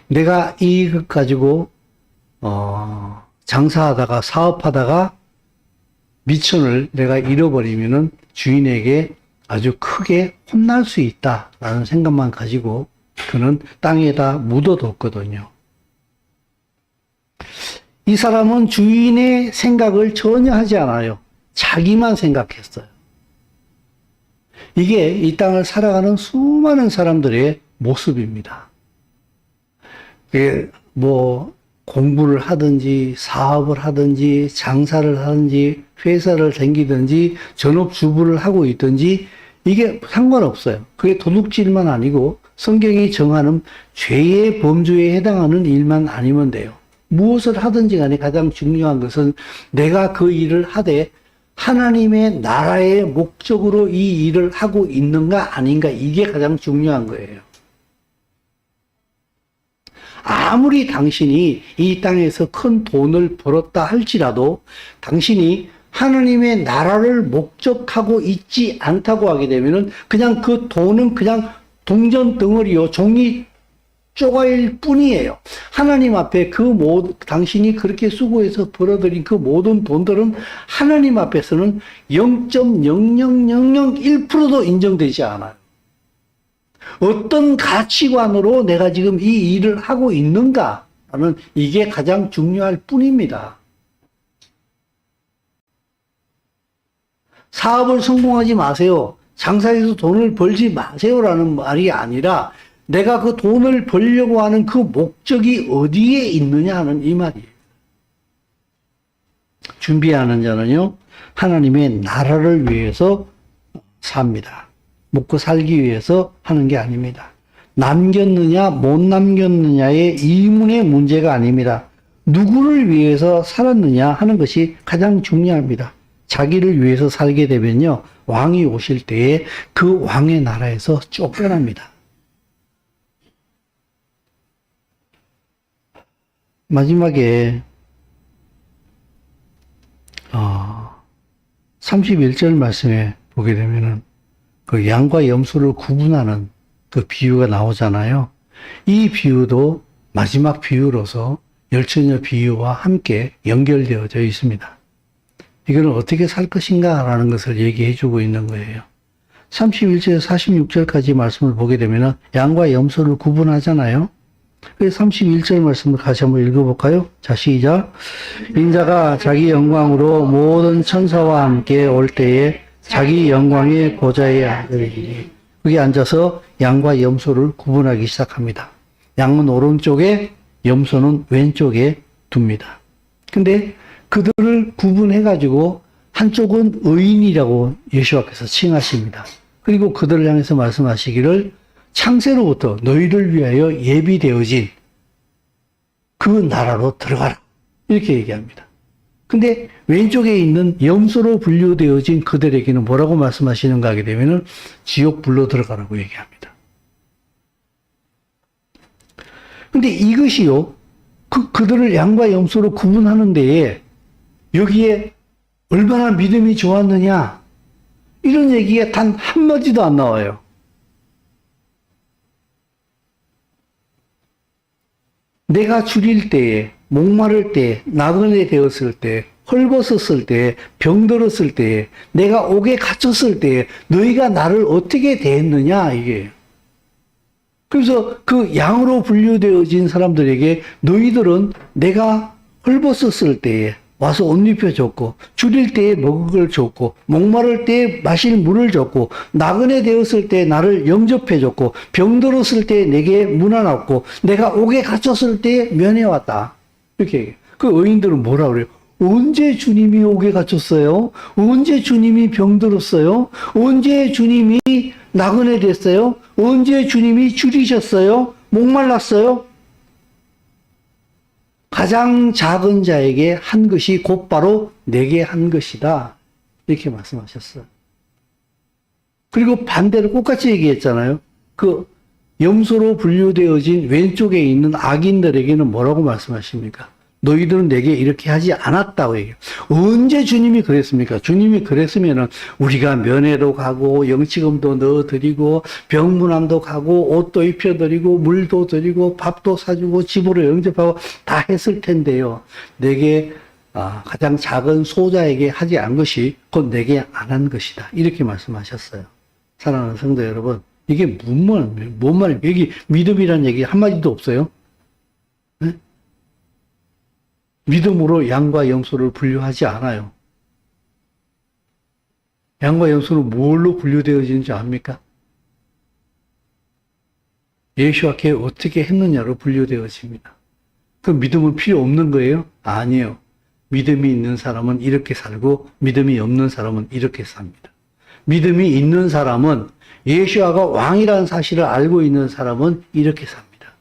내가 이것 가지고 장사하다가 사업하다가 미천을 내가 잃어버리면은 주인에게 아주 크게 혼날 수 있다라는 생각만 가지고 그는 땅에다 묻어뒀거든요. 이 사람은 주인의 생각을 전혀 하지 않아요. 자기만 생각했어요. 이게 이 땅을 살아가는 수많은 사람들의 모습입니다. 뭐 공부를 하든지 사업을 하든지 장사를 하든지 회사를 다니든지 전업주부를 하고 있든지 이게 상관없어요. 그게 도둑질만 아니고 성경이 정하는 죄의 범주에 해당하는 일만 아니면 돼요. 무엇을 하든지 간에 가장 중요한 것은 내가 그 일을 하되 하나님의 나라의 목적으로 이 일을 하고 있는가 아닌가, 이게 가장 중요한 거예요. 아무리 당신이 이 땅에서 큰 돈을 벌었다 할지라도 당신이 하나님의 나라를 목적하고 있지 않다고 하게 되면은 그냥 그 돈은 그냥 동전 덩어리요, 종이 쪼가일 뿐이에요. 하나님 앞에 당신이 그렇게 수고해서 벌어들인 그 모든 돈들은 하나님 앞에서는 0.00001%도 인정되지 않아요. 어떤 가치관으로 내가 지금 이 일을 하고 있는가라는 이게 가장 중요할 뿐입니다. 사업을 성공하지 마세요. 장사해서 돈을 벌지 마세요라는 말이 아니라 내가 그 돈을 벌려고 하는 그 목적이 어디에 있느냐 하는 이 말이에요. 준비하는 자는요, 하나님의 나라를 위해서 삽니다. 먹고 살기 위해서 하는 게 아닙니다. 남겼느냐 못 남겼느냐의 이문의 문제가 아닙니다. 누구를 위해서 살았느냐 하는 것이 가장 중요합니다. 자기를 위해서 살게 되면요, 왕이 오실 때에 그 왕의 나라에서 쫓겨납니다. 마지막에 31절 말씀에 보게 되면은 그 양과 염소를 구분하는 그 비유가 나오잖아요. 이 비유도 마지막 비유로서 열처녀 비유와 함께 연결되어져 있습니다. 이거는 어떻게 살 것인가 라는 것을 얘기해 주고 있는 거예요. 31절, 46절까지 말씀을 보게 되면 양과 염소를 구분하잖아요. 그래서 31절 말씀을 다시 한번 읽어볼까요? 자, 시작. 인자가 자기 영광으로 모든 천사와 함께 올 때에 자기 영광의 보좌에 앉으리니, 거기 앉아서 양과 염소를 구분하기 시작합니다. 양은 오른쪽에, 염소는 왼쪽에 둡니다. 근데 그들을 구분해가지고 한쪽은 의인이라고 예수와께서 칭하십니다. 그리고 그들을 향해서 말씀하시기를 창세로부터 너희를 위하여 예비되어진 그 나라로 들어가라, 이렇게 얘기합니다. 근데 왼쪽에 있는 염소로 분류되어진 그들에게는 뭐라고 말씀하시는가 하게 되면은 지옥 불로 들어가라고 얘기합니다. 근데 이것이요, 그들을 양과 염소로 구분하는 데에 여기에 얼마나 믿음이 좋았느냐, 이런 얘기가 단 한마디도 안 나와요. 내가 줄일 때에, 목마를 때, 나그네 되었을 때, 헐벗었을 때, 병들었을 때, 내가 옥에 갇혔을 때 너희가 나를 어떻게 대했느냐, 이게. 그래서 그 양으로 분류되어진 사람들에게 너희들은 내가 헐벗었을 때에 와서 옷 입혀줬고, 줄일 때에 먹을 걸 줬고, 목마를 때에 마실 물을 줬고, 나그네 되었을 때 나를 영접해줬고, 병들었을 때 내게 문안왔고, 내가 옥에 갇혔을 때 면해왔다, 이렇게 얘기해요. 그 의인들은 뭐라 그래요? 언제 주님이 옥에 갇혔어요? 언제 주님이 병들었어요? 언제 주님이 나그네 됐어요? 언제 주님이 줄이셨어요? 목말랐어요? 가장 작은 자에게 한 것이 곧바로 내게 한 것이다. 이렇게 말씀하셨어요. 그리고 반대로 똑같이 얘기했잖아요. 그 염소로 분류되어진 왼쪽에 있는 악인들에게는 뭐라고 말씀하십니까? 너희들은 내게 이렇게 하지 않았다고 얘기해요. 언제 주님이 그랬습니까? 주님이 그랬으면은 우리가 면회도 가고 영치금도 넣어드리고 병문안도 가고 옷도 입혀드리고 물도 드리고 밥도 사주고 집으로 영접하고 다 했을 텐데요. 내게 가장 작은 소자에게 하지 않은 것이 곧 내게 안 한 것이다. 이렇게 말씀하셨어요. 사랑하는 성도 여러분, 이게 뭔 말이에요? 여기 믿음이라는 얘기 한마디도 없어요. 네? 믿음으로 양과 염소를 분류하지 않아요. 양과 염소는 뭘로 분류되어지는지 압니까? 예수와 께 어떻게 했느냐로 분류되어집니다. 그 믿음은 필요 없는 거예요? 아니에요. 믿음이 있는 사람은 이렇게 살고 믿음이 없는 사람은 이렇게 삽니다. 믿음이 있는 사람은 예수아가 왕이라는 사실을 알고 있는 사람은 이렇게 삽니다.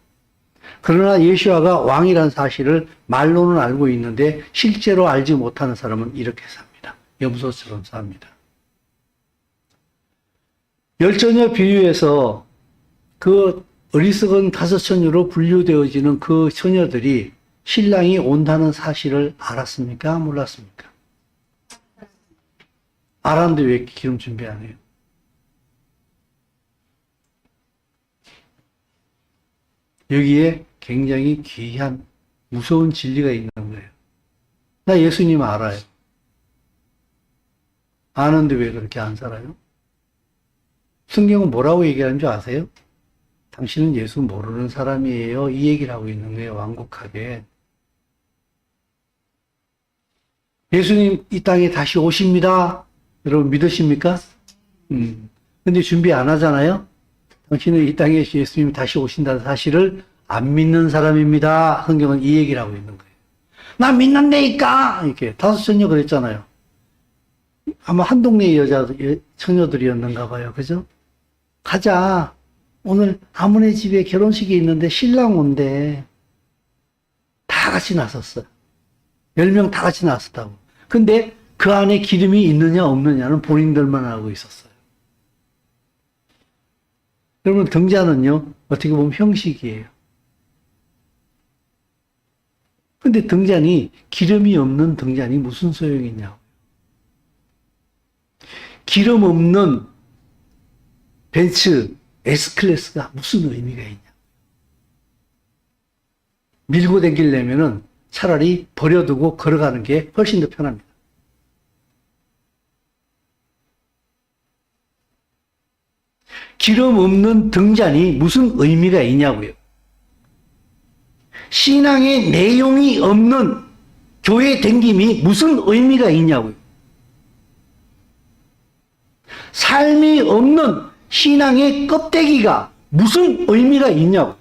그러나 예수아가 왕이라는 사실을 말로는 알고 있는데 실제로 알지 못하는 사람은 이렇게 삽니다. 염소처럼 삽니다. 열처녀 비유에서 그 어리석은 다섯 처녀로 분류되어지는 그 처녀들이 신랑이 온다는 사실을 알았습니까? 몰랐습니까? 알았는데 왜 기름 준비 안 해요? 여기에 굉장히 귀한 무서운 진리가 있는 거예요. 나 예수님 알아요. 아는데 왜 그렇게 안 살아요? 성경은 뭐라고 얘기하는 줄 아세요? 당신은 예수 모르는 사람이에요. 이 얘기를 하고 있는 거예요. 완곡하게. 예수님 이 땅에 다시 오십니다. 여러분 믿으십니까? 근데 준비 안 하잖아요? 당신은 이 땅에 예수님이 다시 오신다는 사실을 안 믿는 사람입니다. 성경은 이 얘기를 하고 있는 거예요. 나 믿는다니까! 이렇게 다섯 처녀 그랬잖아요. 아마 한 동네 처녀들이었는가 봐요. 그죠? 가자. 오늘 아무네 집에 결혼식이 있는데 신랑 온대. 다 같이 나섰어요. 10명 다 같이 나섰다고. 근데 그 안에 기름이 있느냐 없느냐는 본인들만 알고 있었어요. 여러분 등잔은요. 어떻게 보면 형식이에요. 근데 등잔이 기름이 없는 등잔이 무슨 소용이 있냐고. 기름 없는 벤츠 S클래스가 무슨 의미가 있냐. 밀고 다니려면은 차라리 버려두고 걸어가는 게 훨씬 더 편합니다. 기름 없는 등잔이 무슨 의미가 있냐고요. 신앙의 내용이 없는 교회 댕김이 무슨 의미가 있냐고요. 삶이 없는 신앙의 껍데기가 무슨 의미가 있냐고.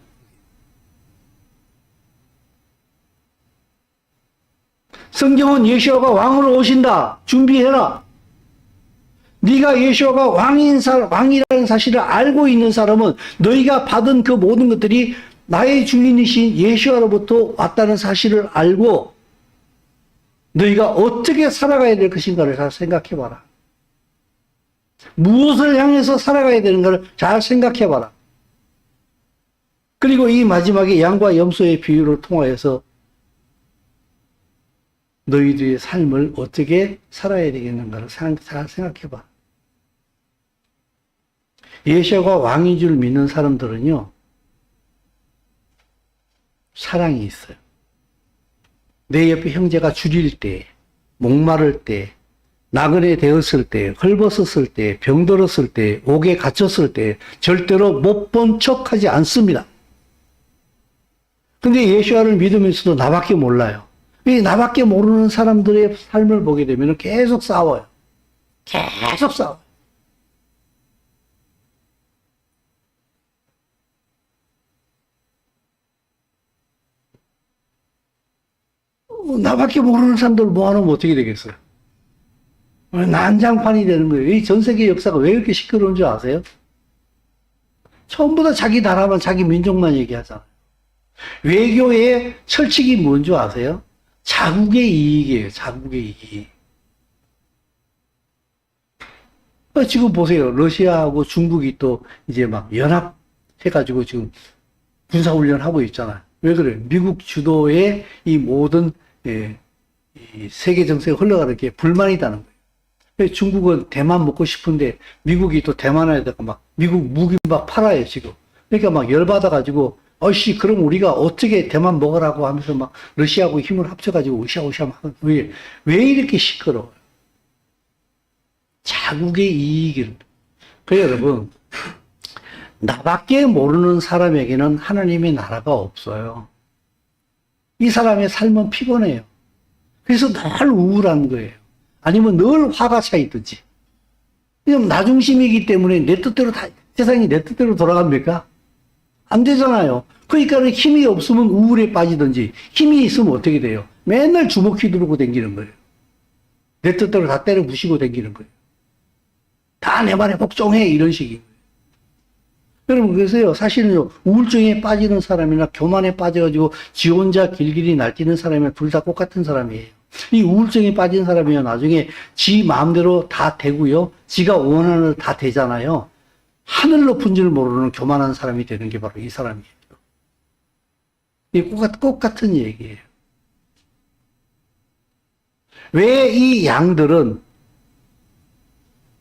성경은 예수가 왕으로 오신다. 준비해라. 네가 예수가 왕이라는 사실을 알고 있는 사람은 너희가 받은 그 모든 것들이 나의 주인이신 예수로부터 왔다는 사실을 알고 너희가 어떻게 살아가야 될 것인가를 잘 생각해봐라. 무엇을 향해서 살아가야 되는가를 잘 생각해봐라. 그리고 이 마지막에 양과 염소의 비유를 통하여서 너희들의 삶을 어떻게 살아야 되겠는가를 잘 생각해봐. 예수가 왕인 줄 믿는 사람들은요, 사랑이 있어요. 내 옆에 형제가 줄일 때, 목마를 때, 나그네 되었을 때, 헐벗었을 때, 병들었을 때, 옥에 갇혔을 때 절대로 못 본 척하지 않습니다. 근데 예수를 믿으면서도 나밖에 몰라요. 이 나밖에 모르는 사람들의 삶을 보게 되면 계속 싸워요. 계속 싸워요. 나밖에 모르는 사람들 모아놓으면 어떻게 되겠어요? 난장판이 되는 거예요. 이 전 세계 역사가 왜 이렇게 시끄러운 줄 아세요? 전부 다 자기 나라만, 자기 민족만 얘기하잖아요. 외교의 철칙이 뭔 줄 아세요? 자국의 이익이에요. 자국의 이익. 지금 보세요. 러시아하고 중국이 또 이제 막 연합해가지고 지금 군사훈련하고 있잖아요. 왜 그래요? 미국 주도의 이 모든, 이 세계 정세가 흘러가는 게 불만이다는 거예요. 중국은 대만 먹고 싶은데 미국이 또 대만에다가 막 미국 무기 막 팔아요, 지금. 그러니까 막 열받아가지고, 어이씨, 그럼 우리가 어떻게 대만 먹으라고 하면서 막 러시아하고 힘을 합쳐가지고 으쌰으쌰 막 하는, 왜 이렇게 시끄러워요? 자국의 이익을. 그래요, 여러분. 나밖에 모르는 사람에게는 하나님의 나라가 없어요. 이 사람의 삶은 피곤해요. 그래서 늘 우울한 거예요. 아니면 늘 화가 차 있든지. 그냥 나 중심이기 때문에 내 뜻대로 세상이 내 뜻대로 돌아갑니까? 안 되잖아요. 그러니까 힘이 없으면 우울에 빠지든지, 힘이 있으면 어떻게 돼요? 맨날 주먹 휘두르고 다니는 거예요. 내 뜻대로 다 때려 부시고 다니는 거예요. 다 내 말에 복종해, 이런 식이에요. 여러분, 그래서요, 사실은요, 우울증에 빠지는 사람이나 교만에 빠져가지고 지 혼자 길길이 날뛰는 사람이나 둘 다 똑같은 사람이에요. 이 우울증에 빠진 사람이요, 나중에 지 마음대로 다 되고요, 지가 원하는 대로 다 되잖아요. 하늘 높은 줄 모르는 교만한 사람이 되는 게 바로 이 사람이에요. 이게 똑같은 얘기예요. 왜 이 양들은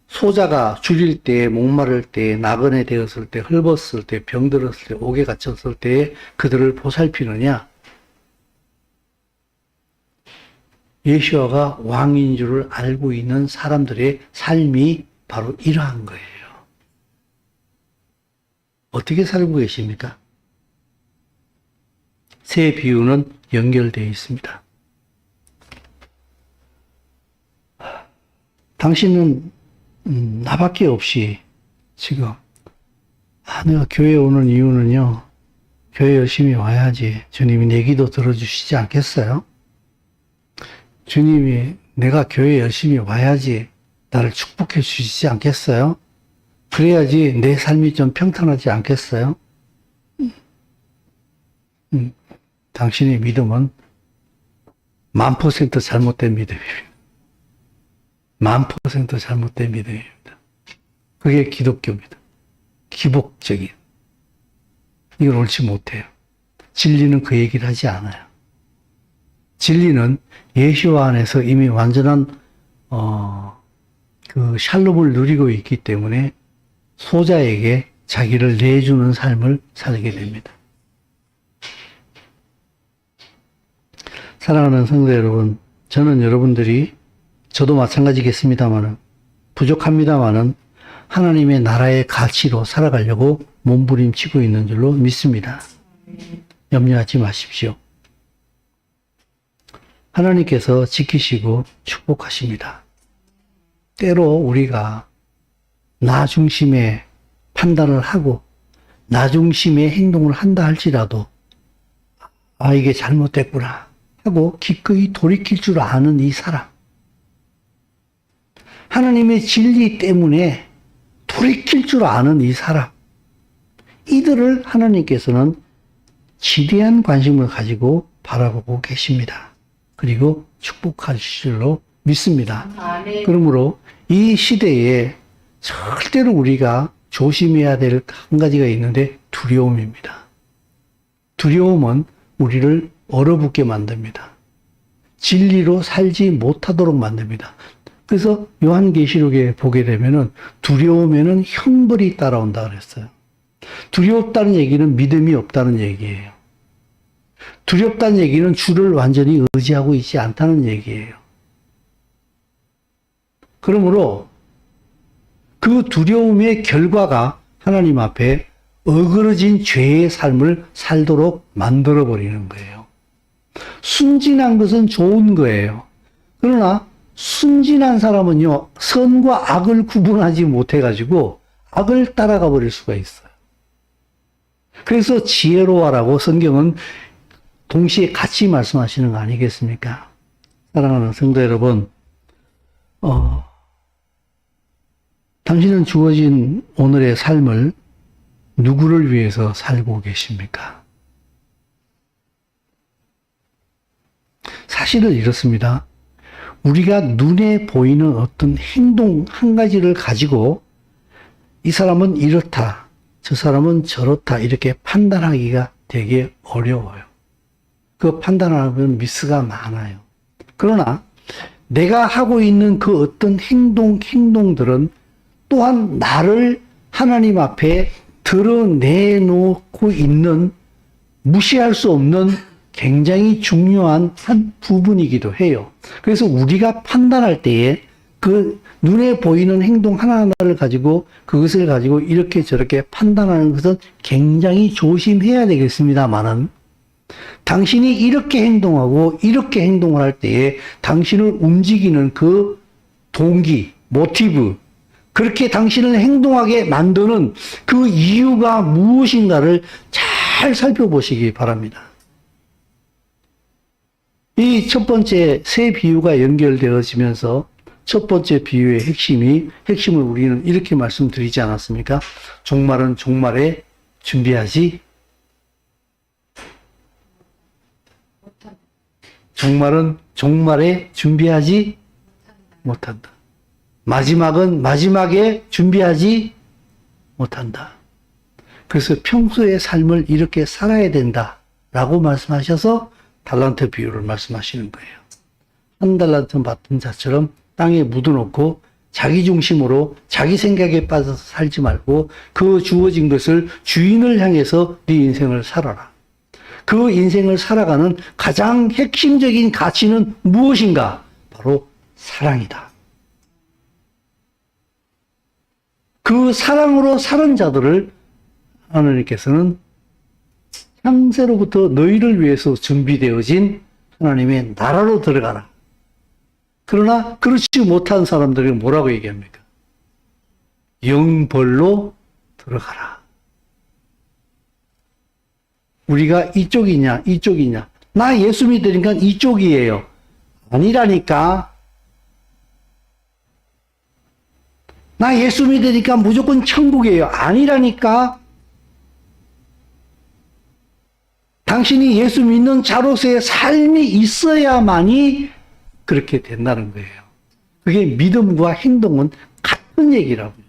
소자가 줄일 때, 목마를 때, 나그네 되었을 때, 헐벗을 때, 병들었을 때, 옥에 갇혔을 때 그들을 보살피느냐? 예수아가 왕인 줄을 알고 있는 사람들의 삶이 바로 이러한 거예요. 어떻게 살고 계십니까? 세 비유는 연결되어 있습니다. 당신은 나밖에 없이 지금 내가 교회 오는 이유는요, 교회 열심히 와야지 주님이 내 기도 들어주시지 않겠어요? 주님이 내가 교회 열심히 와야지 나를 축복해 주시지 않겠어요? 그래야지 내 삶이 좀 평탄하지 않겠어요? 당신의 믿음은 1000% 잘못된 믿음입니다. 1000% 잘못된 믿음입니다. 그게 기독교입니다. 기복적인. 이걸 옳지 못해요. 진리는 그 얘기를 하지 않아요. 진리는 예수와 안에서 이미 완전한 그 샬롬을 누리고 있기 때문에 소자에게 자기를 내주는 삶을 살게 됩니다. 사랑하는 성도 여러분, 저는 여러분들이, 저도 마찬가지겠습니다만은, 부족합니다만은 하나님의 나라의 가치로 살아가려고 몸부림치고 있는 줄로 믿습니다. 염려하지 마십시오. 하나님께서 지키시고 축복하십니다. 때로 우리가 나 중심의 판단을 하고 나 중심의 행동을 한다 할지라도 이게 잘못됐구나 하고 기꺼이 돌이킬 줄 아는 이 사람, 하나님의 진리 때문에 돌이킬 줄 아는 이 사람, 이들을 하나님께서는 지대한 관심을 가지고 바라보고 계십니다. 그리고 축복하실 줄로 믿습니다. 그러므로 이 시대에 절대로 우리가 조심해야 될 한 가지가 있는데 두려움입니다. 두려움은 우리를 얼어붙게 만듭니다. 진리로 살지 못하도록 만듭니다. 그래서 요한계시록에 보게 되면은 두려움에는 형벌이 따라온다 그랬어요. 두렵다는 얘기는 믿음이 없다는 얘기예요. 두렵다는 얘기는 주를 완전히 의지하고 있지 않다는 얘기예요. 그러므로 그 두려움의 결과가 하나님 앞에 어그러진 죄의 삶을 살도록 만들어버리는 거예요. 순진한 것은 좋은 거예요. 그러나 순진한 사람은요, 선과 악을 구분하지 못해가지고 악을 따라가 버릴 수가 있어요. 그래서 지혜로워라고 성경은 동시에 같이 말씀하시는 거 아니겠습니까? 사랑하는 성도 여러분, 당신은 주어진 오늘의 삶을 누구를 위해서 살고 계십니까? 사실은 이렇습니다. 우리가 눈에 보이는 어떤 행동 한 가지를 가지고 이 사람은 이렇다, 저 사람은 저렇다 이렇게 판단하기가 되게 어려워요. 그 판단하면 미스가 많아요. 그러나 내가 하고 있는 그 어떤 행동들은 또한 나를 하나님 앞에 드러내놓고 있는 무시할 수 없는 굉장히 중요한 한 부분이기도 해요. 그래서 우리가 판단할 때에 그 눈에 보이는 행동 하나하나를 가지고 그것을 가지고 이렇게 저렇게 판단하는 것은 굉장히 조심해야 되겠습니다만은 당신이 이렇게 행동하고 이렇게 행동을 할 때에 당신을 움직이는 그 동기, 모티브, 그렇게 당신을 행동하게 만드는 그 이유가 무엇인가를 잘 살펴보시기 바랍니다. 이 첫 번째 세 비유가 연결되어지면서 첫 번째 비유의 핵심을 우리는 이렇게 말씀드리지 않았습니까? 종말은 종말에 준비하지 종말은 종말에 준비하지 못한다. 마지막은 마지막에 준비하지 못한다. 그래서 평소의 삶을 이렇게 살아야 된다라고 말씀하셔서 달란트 비유를 말씀하시는 거예요. 한 달란트 받은 자처럼 땅에 묻어놓고 자기 중심으로 자기 생각에 빠져서 살지 말고 그 주어진 것을 주인을 향해서 네 인생을 살아라. 그 인생을 살아가는 가장 핵심적인 가치는 무엇인가? 바로 사랑이다. 그 사랑으로 사는 자들을 하나님께서는 창세로부터 너희를 위해서 준비되어진 하나님의 나라로 들어가라. 그러나 그렇지 못한 사람들에게 뭐라고 얘기합니까? 영벌로 들어가라. 우리가 이쪽이냐 이쪽이냐, 나 예수 믿으니까 이쪽이에요. 아니라니까. 나 예수 믿으니까 무조건 천국이에요. 아니라니까. 당신이 예수 믿는 자로서의 삶이 있어야만이 그렇게 된다는 거예요. 그게 믿음과 행동은 같은 얘기라고요.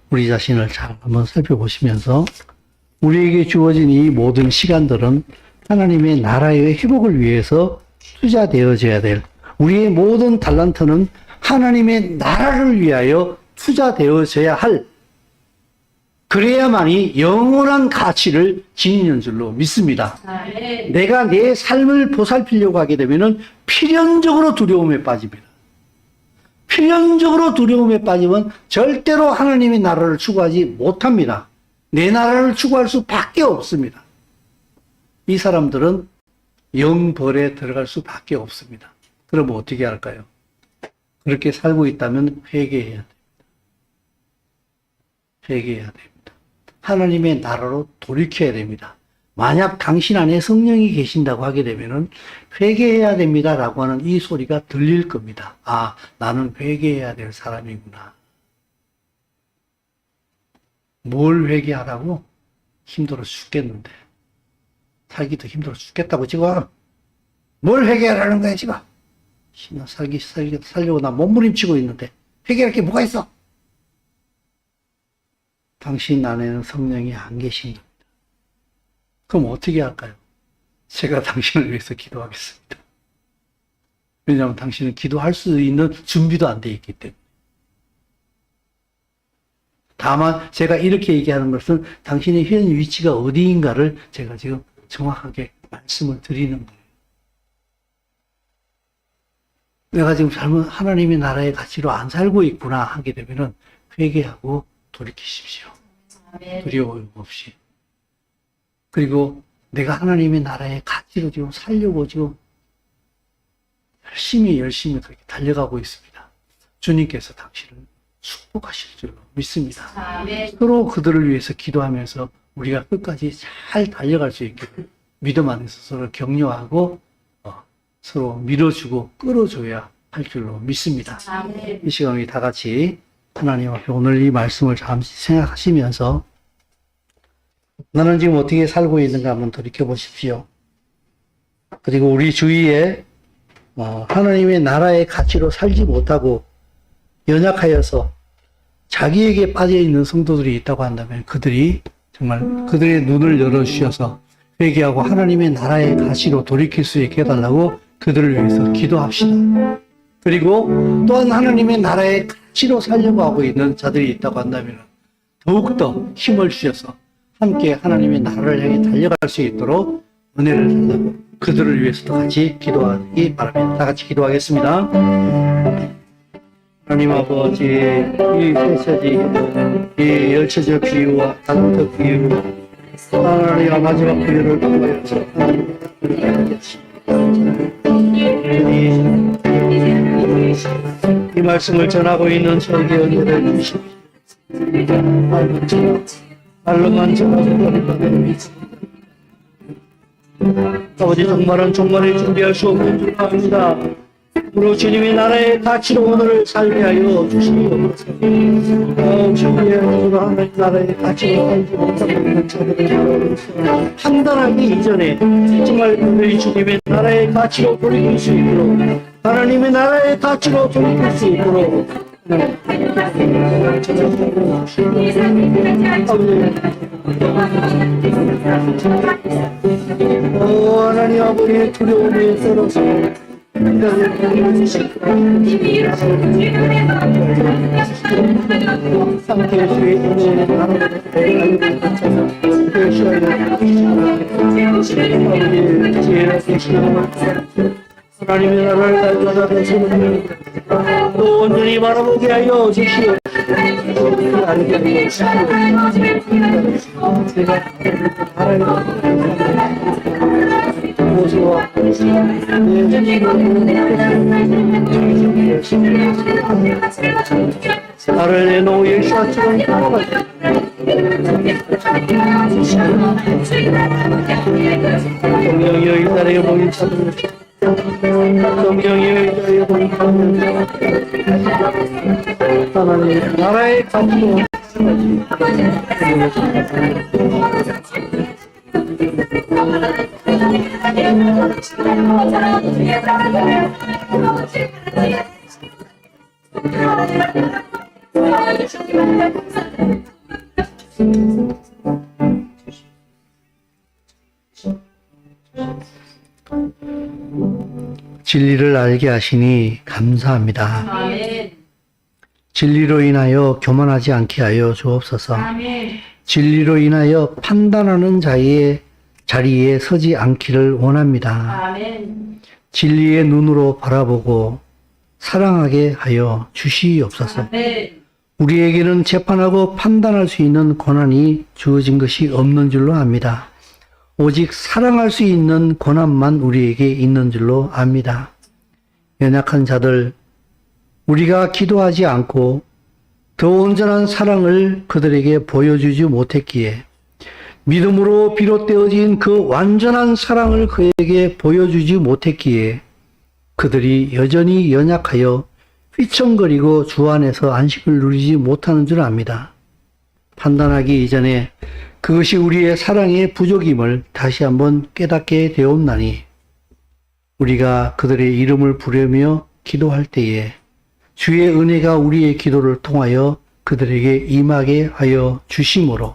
우리 자신을 잘 한번 살펴보시면서 우리에게 주어진 이 모든 시간들은 하나님의 나라의 회복을 위해서 투자되어져야 될, 우리의 모든 달란트는 하나님의 나라를 위하여 투자되어져야 할, 그래야만이 영원한 가치를 지니는 줄로 믿습니다. 내가 내 삶을 보살피려고 하게 되면 필연적으로 두려움에 빠집니다. 필연적으로 두려움에 빠지면 절대로 하나님의 나라를 추구하지 못합니다. 내 나라를 추구할 수밖에 없습니다. 이 사람들은 영벌에 들어갈 수밖에 없습니다. 그러면 어떻게 할까요? 그렇게 살고 있다면 회개해야 됩니다. 회개해야 됩니다. 하나님의 나라로 돌이켜야 됩니다. 만약 당신 안에 성령이 계신다고 하게 되면은 회개해야 됩니다라고 하는 이 소리가 들릴 겁니다. 아, 나는 회개해야 될 사람이구나. 뭘 회개하라고? 힘들어 죽겠는데. 살기도 힘들어 죽겠다고 지금. 뭘 회개하라는 거야 지금? 나 살려고 나 몸부림치고 있는데 회개할 게 뭐가 있어? 당신 안에는 성령이 안 계신 겁니다. 그럼 어떻게 할까요? 제가 당신을 위해서 기도하겠습니다. 왜냐하면 당신은 기도할 수 있는 준비도 안 돼 있기 때문에. 다만 제가 이렇게 얘기하는 것은 당신의 현 위치가 어디인가를 제가 지금 정확하게 말씀을 드리는 거예요. 내가 지금 잘못 하나님의 나라의 가치로 안 살고 있구나 하게 되면은 회개하고 돌이키십시오. 두려움 없이. 그리고 내가 하나님의 나라의 가치로 지금 살려고 지금 열심히 그렇게 달려가고 있습니다. 주님께서 당신을 축복하실 줄로 믿습니다. 서로 그들을 위해서 기도하면서 우리가 끝까지 잘 달려갈 수 있게 믿음 안에서 서로 격려하고 서로 밀어주고 끌어줘야 할 줄로 믿습니다.
아멘.
이 시간 우리 다 같이 하나님 앞에 오늘 이 말씀을 잠시 생각하시면서 나는 지금 어떻게 살고 있는가 한번 돌이켜보십시오. 그리고 우리 주위에 하나님의 나라의 가치로 살지 못하고 연약하여서 자기에게 빠져있는 성도들이 있다고 한다면 그들이 정말 그들의 눈을 열어주셔서 회개하고 하나님의 나라의 가치로 돌이킬 수 있게 해달라고 그들을 위해서 기도합시다. 그리고 또한 하나님의 나라의 가치로 살려고 하고 있는 자들이 있다고 한다면 더욱더 힘을 주셔서 함께 하나님의 나라를 향해 달려갈 수 있도록 은혜를 달라고 그들을 위해서도 같이 기도하기 바랍니다. 다 같이 기도하겠습니다. 하나님 아버지, 이 메시지, 이 열처적 비유와 다른 비유, 하나님의 마지막 비유를 통하여서 이 말씀을 전하고 있는 저에게 은혜를 주시옵소서. 말로만 전하고 아버지 정말은 준비할 수 없는 줄 압니다. 그러므로 주님의 나라의 가치로 오늘을 살게 하여 주시옵소서. 주님의 하나님 나라의 가치로 살지 못하고 있는 자들을 판단하기 이전에 정말 그들이 주님의 나라의 가치로 돌이킬 수 있도록 하나님의 나라의 가치로 돌이킬 수 있도록 하나님 아버지의 두려움에 떨어서 하나님의 나라를 달려가는 또 온전히 바라보게 하여 주시옵소서. 나를 내놓고 예수와처럼 따라가자. 성령이여 이 나라에 모인 자들 성령이여 이 나라에 모인 자들 하나님 나라의 가치로 진리를 알게 하시니 감사합니다.
아멘.
진리로 인하여 교만하지 않게 하여 주옵소서.
아멘.
진리로 인하여 판단하는 자의 자리에 서지 않기를 원합니다.
아멘.
진리의 눈으로 바라보고 사랑하게 하여 주시옵소서.
아멘.
우리에게는 재판하고 판단할 수 있는 권한이 주어진 것이 없는 줄로 압니다. 오직 사랑할 수 있는 권한만 우리에게 있는 줄로 압니다. 연약한 자들, 우리가 기도하지 않고 더 온전한 사랑을 그들에게 보여주지 못했기에 믿음으로 비롯되어진 그 완전한 사랑을 그에게 보여주지 못했기에 그들이 여전히 연약하여 휘청거리고 주 안에서 안식을 누리지 못하는 줄 압니다. 판단하기 이전에 그것이 우리의 사랑의 부족임을 다시 한번 깨닫게 되었나니 우리가 그들의 이름을 부르며 기도할 때에 주의 은혜가 우리의 기도를 통하여 그들에게 임하게 하여 주심으로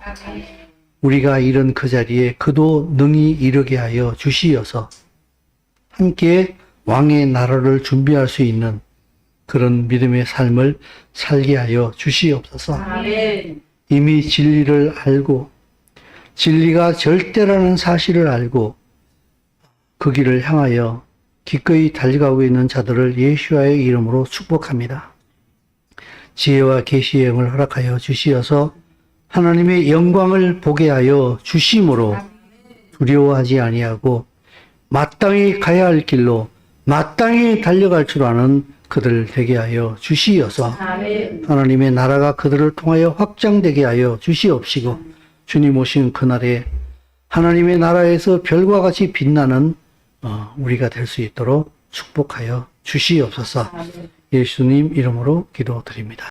우리가 이른 그 자리에 그도 능히 이르게 하여 주시어서 함께 왕의 나라를 준비할 수 있는 그런 믿음의 삶을 살게 하여 주시옵소서.
아멘.
이미 진리를 알고 진리가 절대라는 사실을 알고 그 길을 향하여 기꺼이 달려가고 있는 자들을 예수와의 이름으로 축복합니다. 지혜와 계시의 영을 허락하여 주시어서 하나님의 영광을 보게 하여 주심으로 두려워하지 아니하고 마땅히 가야 할 길로 마땅히 달려갈 줄 아는 그들 되게 하여 주시어서
아멘.
하나님의 나라가 그들을 통하여 확장되게 하여 주시옵시고 주님 오시는 그날에 하나님의 나라에서 별과 같이 빛나는 우리가 될 수 있도록 축복하여 주시옵소서. 예수님 이름으로 기도드립니다.